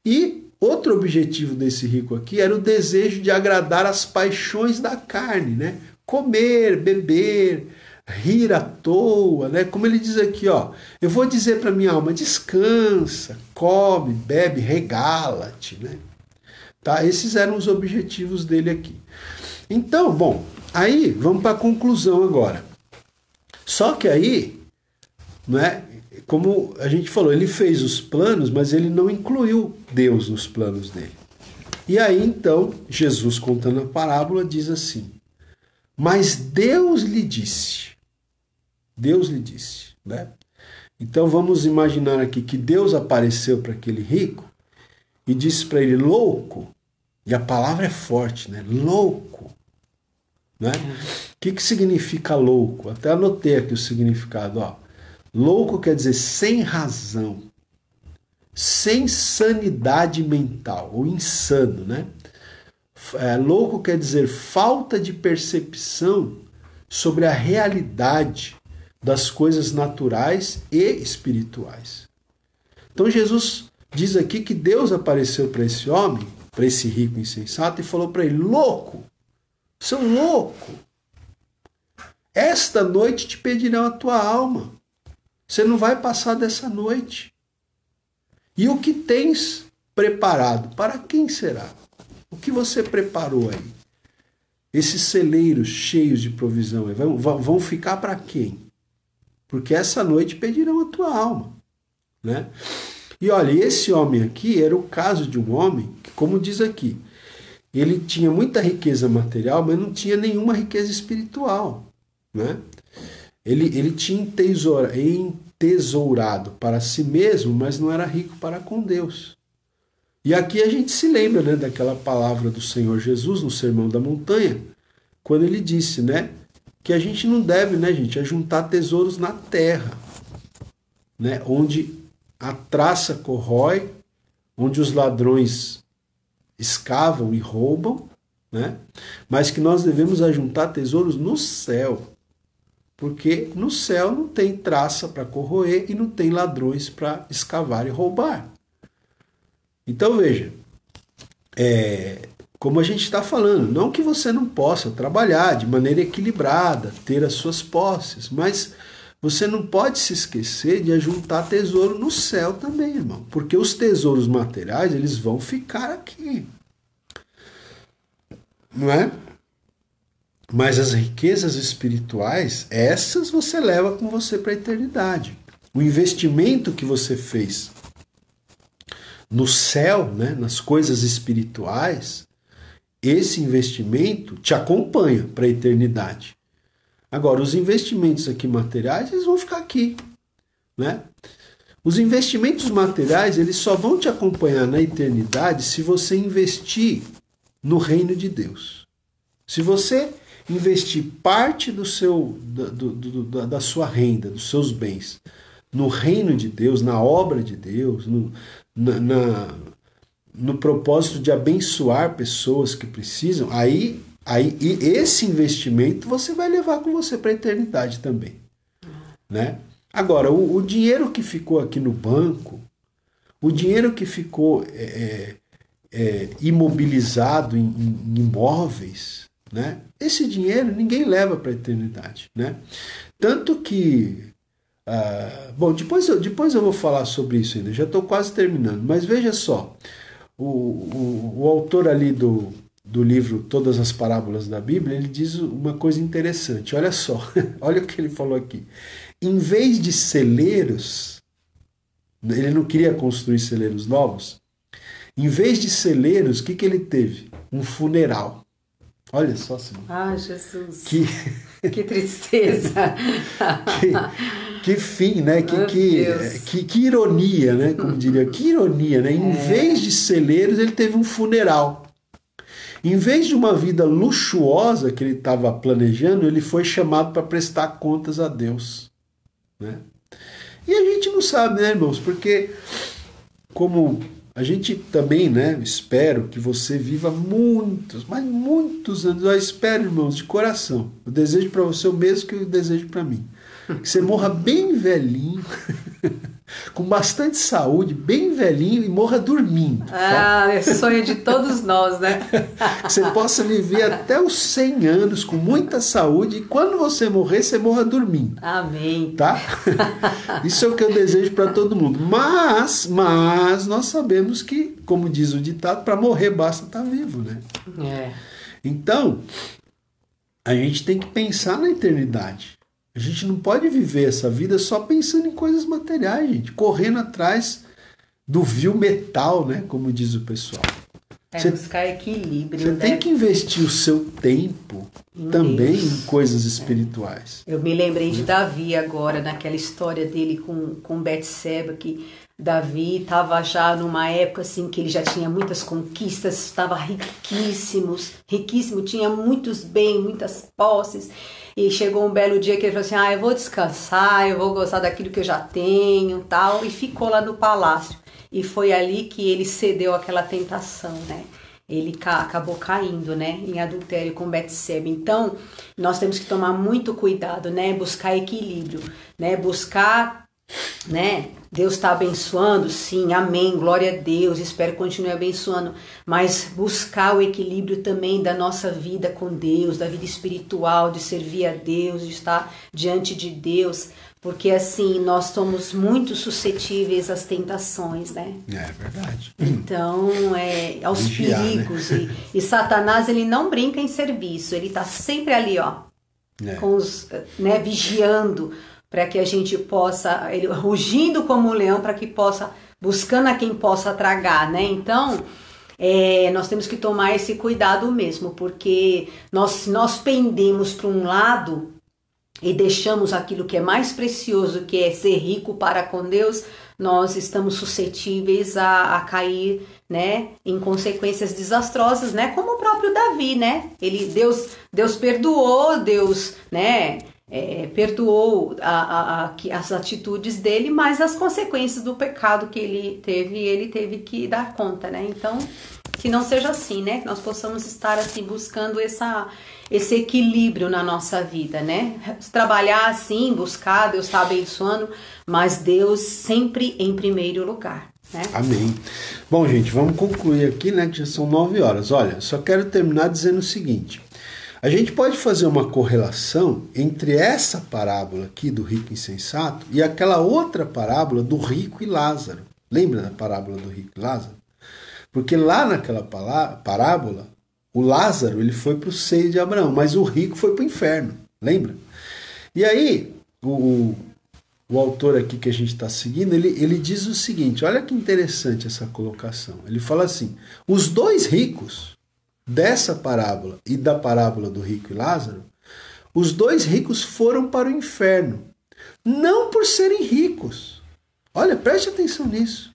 E outro objetivo desse rico aqui era o desejo de agradar as paixões da carne, né? Comer, beber, rir à toa, né? Como ele diz aqui, ó, eu vou dizer para minha alma, descansa, come, bebe, regala-te, né? Tá? Esses eram os objetivos dele aqui. Então, bom, aí vamos para a conclusão agora. Só que aí, né, como a gente falou, ele fez os planos, mas ele não incluiu Deus nos planos dele. E aí, então, Jesus, contando a parábola, diz assim, mas Deus lhe disse, né? Então vamos imaginar aqui que Deus apareceu para aquele rico e disse para ele, louco, e a palavra é forte, né? Louco, né? O que significa louco? Até anotei aqui o significado, ó. Louco quer dizer sem razão, sem sanidade mental, ou insano, né? Louco quer dizer falta de percepção sobre a realidade das coisas naturais e espirituais. Então Jesus diz aqui que Deus apareceu para esse homem, para esse rico insensato, e falou para ele, louco, seu louco, esta noite te pedirão a tua alma. Você não vai passar dessa noite. E o que tens preparado? Para quem será? O que você preparou aí? Esses celeiros cheios de provisão vão ficar para quem? Porque essa noite pedirão a tua alma, né? E olha, esse homem aqui era o caso de um homem que, como diz aqui, ele tinha muita riqueza material, mas não tinha nenhuma riqueza espiritual, né? Ele tinha entesourado para si mesmo, mas não era rico para com Deus. E aqui a gente se lembra, né, daquela palavra do Senhor Jesus no Sermão da Montanha, quando ele disse, né, que a gente não deve, né, gente, ajuntar tesouros na terra, né, onde a traça corrói, onde os ladrões escavam e roubam, né, mas que nós devemos ajuntar tesouros no céu, porque no céu não tem traça para corroer e não tem ladrões para escavar e roubar. Então veja, como a gente está falando, não que você não possa trabalhar de maneira equilibrada, ter as suas posses, mas você não pode se esquecer de ajuntar tesouro no céu também, irmão, porque os tesouros materiais, eles vão ficar aqui, não é? Mas as riquezas espirituais, essas você leva com você para a eternidade. O investimento que você fez no céu, né, nas coisas espirituais, esse investimento te acompanha para a eternidade. Agora, os investimentos aqui materiais, eles vão ficar aqui, né? Os investimentos materiais, eles só vão te acompanhar na eternidade se você investir no reino de Deus. Se você investir parte da sua renda, dos seus bens, no reino de Deus, na obra de Deus, no propósito de abençoar pessoas que precisam, aí esse investimento você vai levar com você para a eternidade também, né? Agora, o dinheiro que ficou aqui no banco, o dinheiro que ficou imobilizado em imóveis, né? Esse dinheiro ninguém leva para a eternidade, né? Tanto que bom, depois eu vou falar sobre isso ainda, já estou quase terminando, mas veja só, o autor ali do livro Todas as Parábolas da Bíblia, ele diz uma coisa interessante, olha só, olha o que ele falou aqui, em vez de celeiros, ele não queria construir celeiros novos, em vez de celeiros, o que ele teve? Um funeral. Olha só, Simão.
Ah, Jesus. Que tristeza.
Que fim, né? Que ironia, né? Como diria, que ironia, né? Em vez de celeiros, ele teve um funeral. Em vez de uma vida luxuosa que ele estava planejando, ele foi chamado para prestar contas a Deus, né? E a gente não sabe, né, irmãos? Porque, como a gente também, né, espero que você viva muitos, mas muitos anos. Eu espero, irmãos, de coração. Eu desejo para você o mesmo que eu desejo para mim. Que você morra bem velhinho, com bastante saúde, bem velhinho e morra dormindo.
Tá? Ah, esse sonho de todos nós, né?
Que você possa viver até os 100 anos com muita saúde e quando você morrer, você morra dormindo.
Amém.
Tá? Isso é o que eu desejo para todo mundo. Mas nós sabemos que, como diz o ditado, para morrer basta estar vivo, né?
É.
Então, a gente tem que pensar na eternidade. A gente não pode viver essa vida só pensando em coisas materiais, gente. Correndo atrás do vil metal, né? Como diz o pessoal.
Buscar equilíbrio.
Você tem que investir o seu tempo também em coisas espirituais.
Eu me lembrei de Davi agora, naquela história dele com Betseba, que Davi estava já numa época assim que ele já tinha muitas conquistas, estava riquíssimo, tinha muitos bens, muitas posses. E chegou um belo dia que ele falou assim, eu vou descansar, eu vou gostar daquilo que eu já tenho, tal, e ficou lá no palácio. E foi ali que ele cedeu àquela tentação, né? Ele acabou caindo, né, em adultério com Betseba. Então, nós temos que tomar muito cuidado, né, buscar equilíbrio, né, buscar, né, Deus está abençoando, sim, amém, glória a Deus, espero que continue abençoando, mas buscar o equilíbrio também da nossa vida com Deus, da vida espiritual, de servir a Deus, de estar diante de Deus, porque assim, nós somos muito suscetíveis às tentações, né?
É verdade.
Então, aos
Vigiar,
perigos,
né?
e Satanás, ele não brinca em serviço, ele está sempre ali, com os, né, vigiando, para que a gente possa, ele rugindo como um leão, para que possa, buscando a quem possa tragar, né? Então, nós temos que tomar esse cuidado mesmo, porque nós pendemos para um lado e deixamos aquilo que é mais precioso, que é ser rico para com Deus, nós estamos suscetíveis a cair, né, em consequências desastrosas, né? Como o próprio Davi, né? Deus perdoou, Deus, né? Perdoou as atitudes dele, mas as consequências do pecado que ele teve que dar conta, né? Então, que não seja assim, né? Que nós possamos estar assim buscando esse equilíbrio na nossa vida, né? Trabalhar assim, buscar, Deus está abençoando, mas Deus sempre em primeiro lugar, né?
Amém. Bom, gente, vamos concluir aqui, né? Que já são 9 horas. Olha, só quero terminar dizendo o seguinte. A gente pode fazer uma correlação entre essa parábola aqui do rico insensato e aquela outra parábola do rico e Lázaro. Lembra da parábola do rico e Lázaro? Porque lá naquela parábola, o Lázaro ele foi para o seio de Abraão, mas o rico foi para o inferno. Lembra? E aí, o autor aqui que a gente está seguindo, ele diz o seguinte, olha que interessante essa colocação. Ele fala assim, os dois ricos dessa parábola e da parábola do rico e Lázaro, os dois ricos foram para o inferno, não por serem ricos. Olha, preste atenção nisso.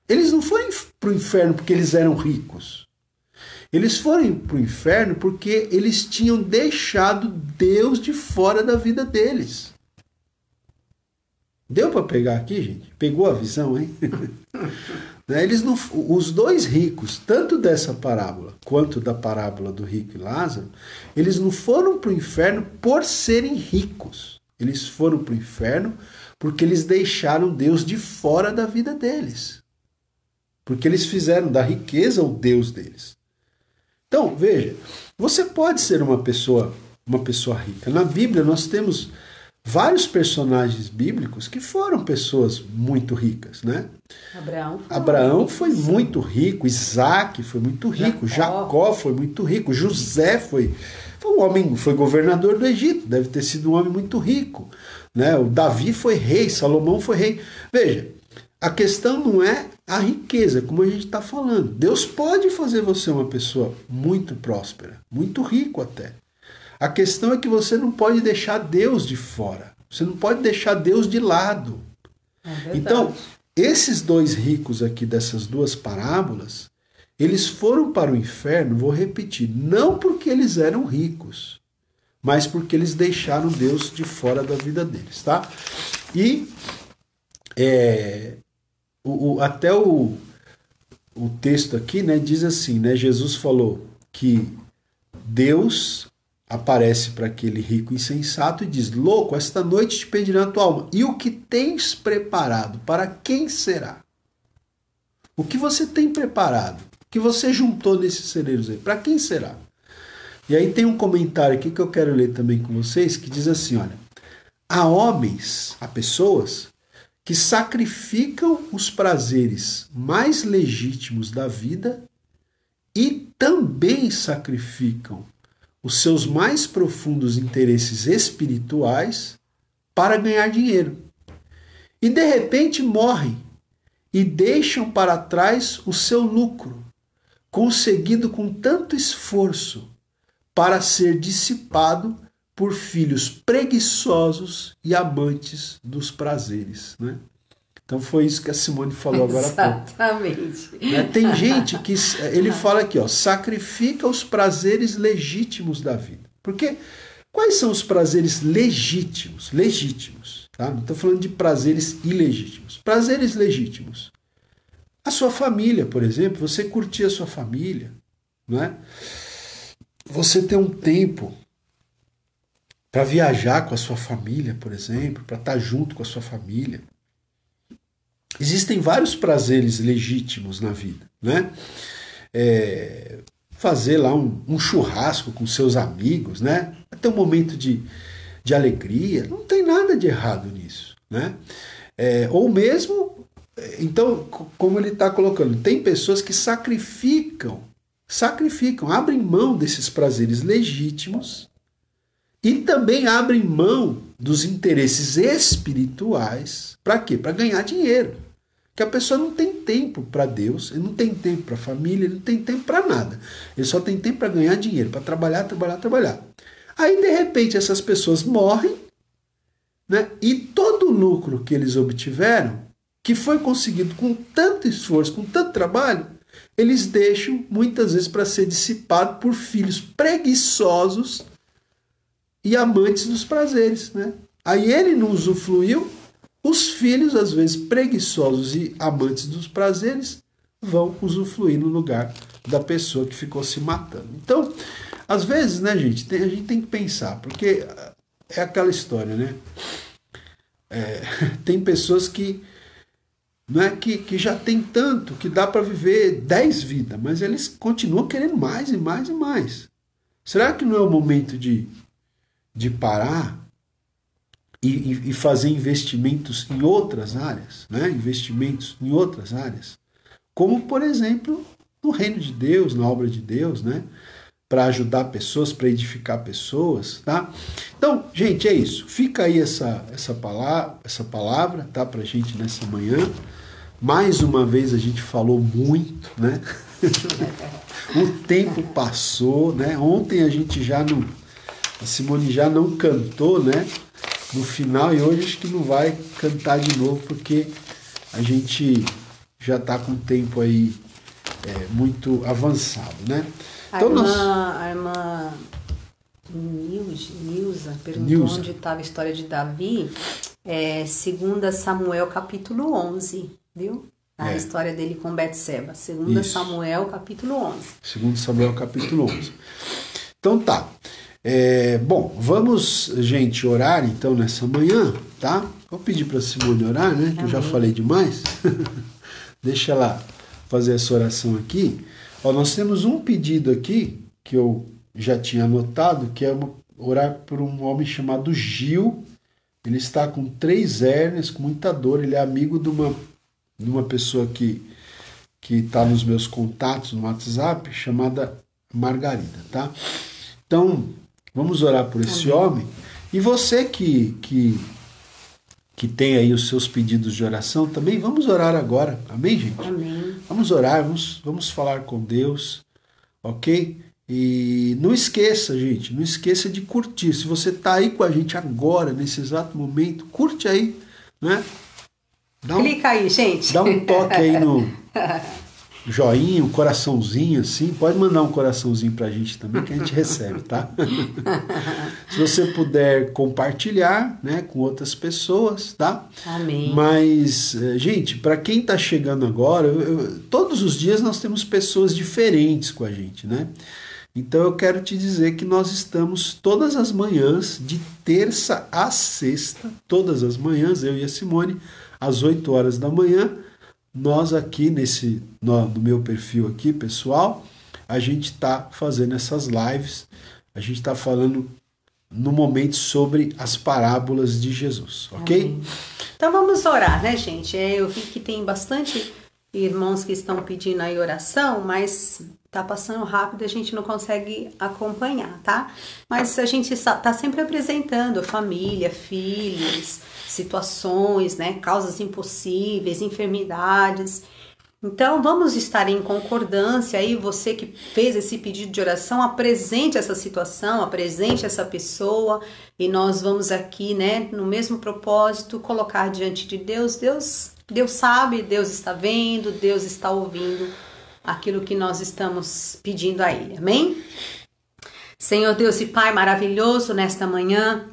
Eles não foram para o inferno porque eles eram ricos. Eles foram para o inferno porque eles tinham deixado Deus de fora da vida deles. Deu para pegar aqui, gente? Pegou a visão, hein? Os dois ricos, tanto dessa parábola quanto da parábola do rico e Lázaro, eles não foram para o inferno por serem ricos. Eles foram para o inferno porque eles deixaram Deus de fora da vida deles. Porque eles fizeram da riqueza o Deus deles. Então, veja, você pode ser uma pessoa rica. Na Bíblia nós temos vários personagens bíblicos que foram pessoas muito ricas, né? Abraão foi muito rico, Isaac foi muito rico, Jacó foi muito rico, José foi um homem, foi governador do Egito, deve ter sido um homem muito rico, né? O Davi foi rei, Salomão foi rei. Veja, a questão não é a riqueza, como a gente está falando. Deus pode fazer você uma pessoa muito próspera, muito rico até. A questão é que você não pode deixar Deus de fora. Você não pode deixar Deus de lado. Então, esses dois ricos aqui dessas duas parábolas, eles foram para o inferno, vou repetir, não porque eles eram ricos, mas porque eles deixaram Deus de fora da vida deles, tá? E até o o texto aqui, né, diz assim, né, Jesus falou que Deus aparece para aquele rico insensato e diz: louco, esta noite te pedirão a tua alma. E o que tens preparado, para quem será? O que você tem preparado? O que você juntou nesses celeiros aí? Para quem será? E aí tem um comentário aqui que eu quero ler também com vocês, que diz assim, olha: há homens, há pessoas que sacrificam os prazeres mais legítimos da vida e também sacrificam os seus mais profundos interesses espirituais para ganhar dinheiro. E de repente morrem e deixam para trás o seu lucro, conseguido com tanto esforço, para ser dissipado por filhos preguiçosos e amantes dos prazeres, né? Então foi isso que a Simone falou agora há pouco.
Exatamente.
Né? Tem gente que, ele fala aqui, ó, sacrifica os prazeres legítimos da vida. Porque quais são os prazeres legítimos? Legítimos, tá? Não estou falando de prazeres ilegítimos. Prazeres legítimos. A sua família, por exemplo, você curtir a sua família, né? Você ter um tempo para viajar com a sua família, por exemplo, para estar junto com a sua família. Existem vários prazeres legítimos na vida, né? Fazer lá um churrasco com seus amigos, né? Ter um momento de alegria, não tem nada de errado nisso, né? Ou mesmo, então, como ele está colocando, tem pessoas que sacrificam, abrem mão desses prazeres legítimos e também abrem mão dos interesses espirituais. Para quê? Para ganhar dinheiro. Porque a pessoa não tem tempo para Deus, ele não tem tempo para a família, ele não tem tempo para nada. Ele só tem tempo para ganhar dinheiro, para trabalhar. Aí, de repente, essas pessoas morrem, né? E todo o lucro que eles obtiveram, que foi conseguido com tanto esforço, com tanto trabalho, eles deixam muitas vezes para ser dissipado por filhos preguiçosos e amantes dos prazeres, né? Aí ele não usufruiu, os filhos, às vezes preguiçosos e amantes dos prazeres, vão usufruir no lugar da pessoa que ficou se matando. Então, às vezes, né, gente, a gente tem que pensar, porque é aquela história, né? Tem pessoas que, né, que já tem tanto, que dá para viver 10 vidas, mas eles continuam querendo mais e mais e mais. Será que não é o momento de parar e fazer investimentos em outras áreas, né? Investimentos em outras áreas, como, por exemplo, no reino de Deus, na obra de Deus, né? Para ajudar pessoas, para edificar pessoas, tá? Então, gente, é isso. Fica aí essa palavra, tá? Para a gente nessa manhã. Mais uma vez a gente falou muito, né? O tempo passou, né? Ontem a Simone já não cantou, né? No final, e hoje acho que não vai cantar de novo, porque a gente já está com o tempo aí muito avançado, né? Então,
a irmã Nilza perguntou onde estava a história de Davi. 2 Samuel capítulo 11, viu? A história dele com Betseba. 2 Samuel capítulo 11.
2 Samuel capítulo 11. Então tá. Bom, vamos, gente, orar então nessa manhã, tá? Vou pedir para a Simone orar, né? Que eu já falei demais. Deixa ela fazer essa oração aqui. Ó, nós temos um pedido aqui que eu já tinha anotado, que é orar por um homem chamado Gil. Ele está com 3 hérnias, com muita dor. Ele é amigo de uma pessoa que está nos meus contatos no WhatsApp, chamada Margarida, tá? Então, vamos orar por esse homem. E você que tem aí os seus pedidos de oração também, vamos orar agora. Amém, gente?
Amém.
Vamos orar, vamos falar com Deus, ok? E não esqueça, gente, não esqueça de curtir. Se você está aí com a gente agora, nesse exato momento, curte aí, né?
Clica aí, gente.
Dá um toque aí joinha, um coraçãozinho assim, pode mandar um coraçãozinho pra gente também que a gente recebe, tá? Se você puder compartilhar, né, com outras pessoas, tá?
Amém.
Mas, gente, para quem tá chegando agora, todos os dias nós temos pessoas diferentes com a gente, né? Então eu quero te dizer que nós estamos todas as manhãs, de terça a sexta, todas as manhãs, eu e a Simone, às 8 horas da manhã, nós aqui no meu perfil aqui, pessoal, a gente está fazendo essas lives, a gente está falando no momento sobre as parábolas de Jesus, ok?
Amém. Então vamos orar, né, gente? Eu vi que tem bastante irmãos que estão pedindo aí oração, mas tá passando rápido, a gente não consegue acompanhar, tá? Mas a gente tá sempre apresentando família, filhos, situações, né? Causas impossíveis, enfermidades. Então vamos estar em concordância aí, você que fez esse pedido de oração, apresente essa situação, apresente essa pessoa e nós vamos aqui, né, no mesmo propósito, colocar diante de Deus. Deus sabe, Deus está vendo, Deus está ouvindo aquilo que nós estamos pedindo a Ele, amém? Senhor Deus e Pai maravilhoso, nesta manhã,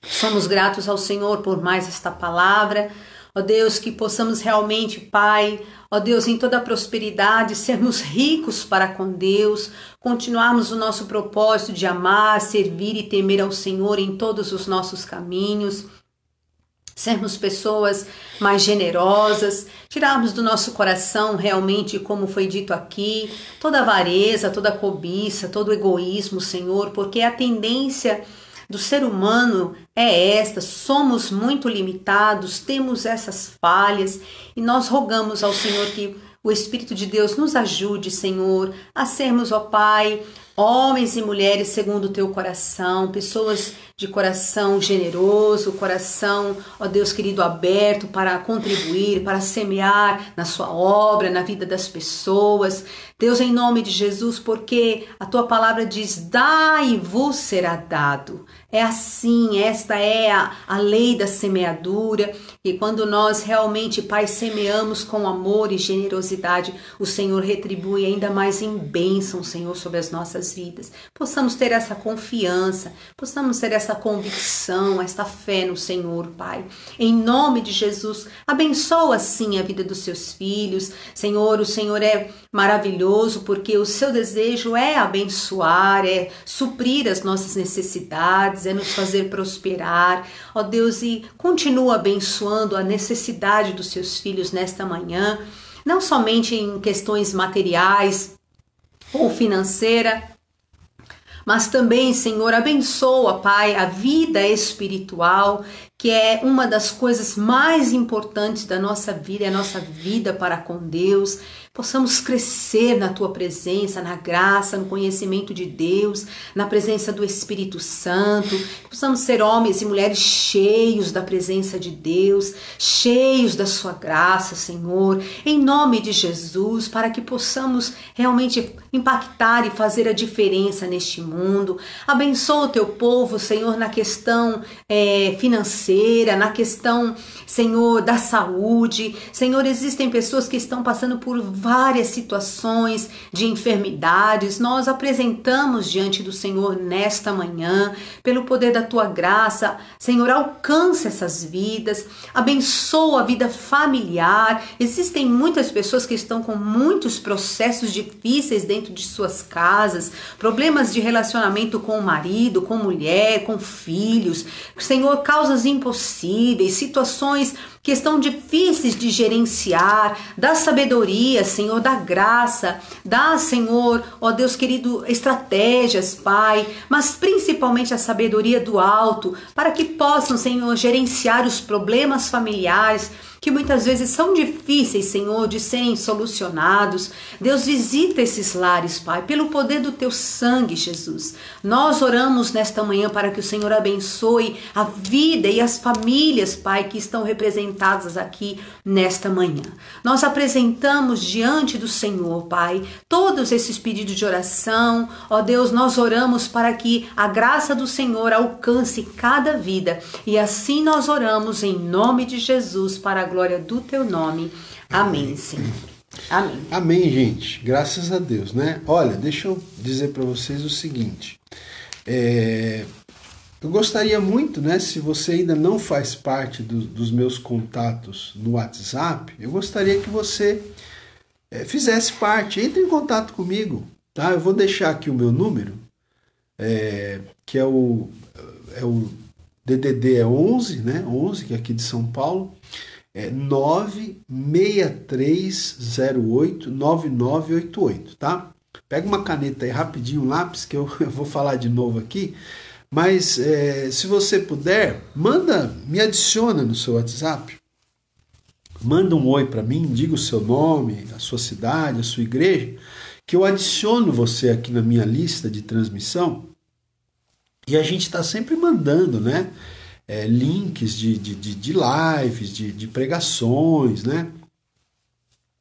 somos gratos ao Senhor por mais esta palavra, ó Deus, que possamos realmente, Pai, ó Deus, em toda a prosperidade, sermos ricos para com Deus, continuarmos o nosso propósito de amar, servir e temer ao Senhor em todos os nossos caminhos, sermos pessoas mais generosas, tirarmos do nosso coração realmente, como foi dito aqui, toda avareza, toda cobiça, todo egoísmo, Senhor, porque a tendência do ser humano é esta, somos muito limitados, temos essas falhas e nós rogamos ao Senhor que o Espírito de Deus nos ajude, Senhor, a sermos, ó Pai, homens e mulheres segundo o teu coração, pessoas de coração generoso, coração, ó Deus querido, aberto para contribuir, para semear na sua obra, na vida das pessoas. Deus, em nome de Jesus, porque a tua palavra diz, dai e vos será dado. É assim, esta é a lei da semeadura, e quando nós realmente, Pai, semeamos com amor e generosidade, o Senhor retribui ainda mais em bênção, Senhor, sobre as nossas vidas. Possamos ter essa confiança, possamos ter essa convicção, esta fé no Senhor, Pai. Em nome de Jesus, abençoa sim a vida dos seus filhos. Senhor, o Senhor é maravilhoso porque o seu desejo é abençoar, é suprir as nossas necessidades, é nos fazer prosperar. Ó Deus, e continua abençoando a necessidade dos seus filhos nesta manhã, não somente em questões materiais ou financeira, mas também, Senhor, abençoa, Pai, a vida espiritual, que é uma das coisas mais importantes da nossa vida, é a nossa vida para com Deus. Possamos crescer na Tua presença, na graça, no conhecimento de Deus, na presença do Espírito Santo. Que possamos ser homens e mulheres cheios da presença de Deus, cheios da Sua graça, Senhor, em nome de Jesus, para que possamos realmente impactar e fazer a diferença neste mundo. Abençoa o Teu povo, Senhor, na questão financeira, na questão, Senhor, da saúde. Senhor, existem pessoas que estão passando por várias situações de enfermidades. Nós apresentamos diante do Senhor nesta manhã, pelo poder da Tua graça. Senhor, alcança essas vidas, abençoa a vida familiar. Existem muitas pessoas que estão com muitos processos difíceis dentro de suas casas, problemas de relacionamento com o marido, com mulher, com filhos. Senhor, causas impossíveis, situações que estão difíceis de gerenciar, dá sabedoria, Senhor, dá graça, dá, Senhor, ó Deus querido, estratégias, Pai, mas principalmente a sabedoria do alto, para que possam, Senhor, gerenciar os problemas familiares, que muitas vezes são difíceis, Senhor, de serem solucionados. Deus, visita esses lares, Pai, pelo poder do Teu sangue, Jesus. Nós oramos nesta manhã para que o Senhor abençoe a vida e as famílias, Pai, que estão representadas aqui nesta manhã. Nós apresentamos diante do Senhor, Pai, todos esses pedidos de oração. Ó Deus, nós oramos para que a graça do Senhor alcance cada vida. E assim nós oramos em nome de Jesus, para a glória do Teu nome. Amém, Senhor. Amém.
Amém, gente. Graças a Deus, né? Olha, deixa eu dizer para vocês o seguinte. Eu gostaria muito, né? Se você ainda não faz parte dos meus contatos no WhatsApp, eu gostaria que você fizesse parte. Entre em contato comigo, tá? Eu vou deixar aqui o meu número, que é o DDD 11, né? 11, que é aqui de São Paulo. 963089988, tá? Pega uma caneta aí rapidinho, um lápis, que eu vou falar de novo aqui. Mas se você puder, me adiciona no seu WhatsApp. Manda um oi para mim, diga o seu nome, a sua cidade, a sua igreja, que eu adiciono você aqui na minha lista de transmissão. E a gente está sempre mandando, né? Links de lives, de pregações, né?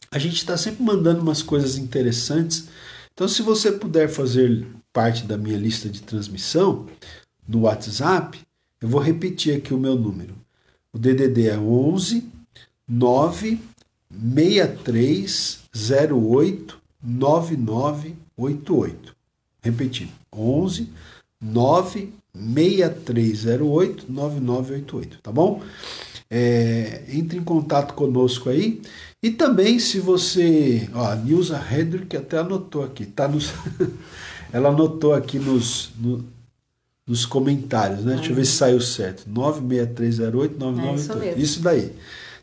A gente está sempre mandando umas coisas interessantes. Então, se você puder fazer parte da minha lista de transmissão no WhatsApp, eu vou repetir aqui o meu número. O DDD é 11 96308 9988. Repetindo, 11 96308 9988, tá bom? Entre em contato conosco aí. E também, se você... Ó, a Nilza Hedrick até anotou aqui, tá? Ela anotou aqui nos comentários, né? Deixa eu ver se saiu certo. 96308 9988. Isso daí.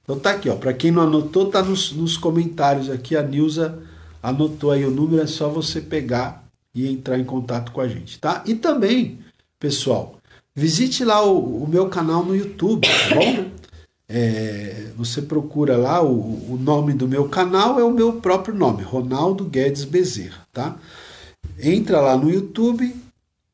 Então tá aqui, ó. Para quem não anotou, tá nos comentários aqui. A Nilza anotou aí o número, é só você pegar e entrar em contato com a gente, tá? E também, pessoal, visite lá o meu canal no YouTube, tá bom? Você procura lá, o nome do meu canal é o meu próprio nome, Ronaldo Guedes Bezerra, tá? Entra lá no YouTube,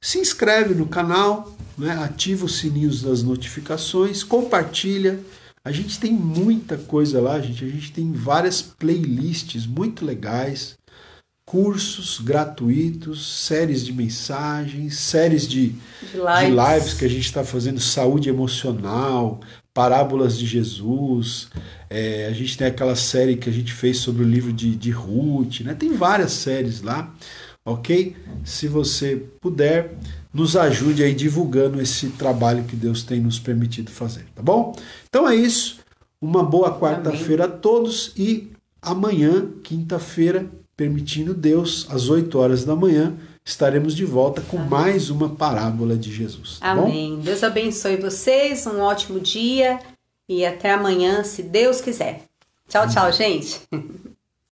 se inscreve no canal, né? Ativa os sininhos das notificações, compartilha. A gente tem muita coisa lá, gente. A gente tem várias playlists muito legais, cursos gratuitos, séries de mensagens, séries de lives que a gente está fazendo, saúde emocional, parábolas de Jesus. A gente tem aquela série que a gente fez sobre o livro de Ruth, né? Tem várias séries lá, ok? Se você puder, nos ajude aí divulgando esse trabalho que Deus tem nos permitido fazer, tá bom? Então é isso. Uma boa quarta-feira a todos e amanhã, quinta-feira, permitindo Deus, às 8 horas da manhã, estaremos de volta com mais uma parábola de Jesus. Tá
Amém.
Bom?
Deus abençoe vocês, um ótimo dia e até amanhã, se Deus quiser. Tchau, tchau, gente.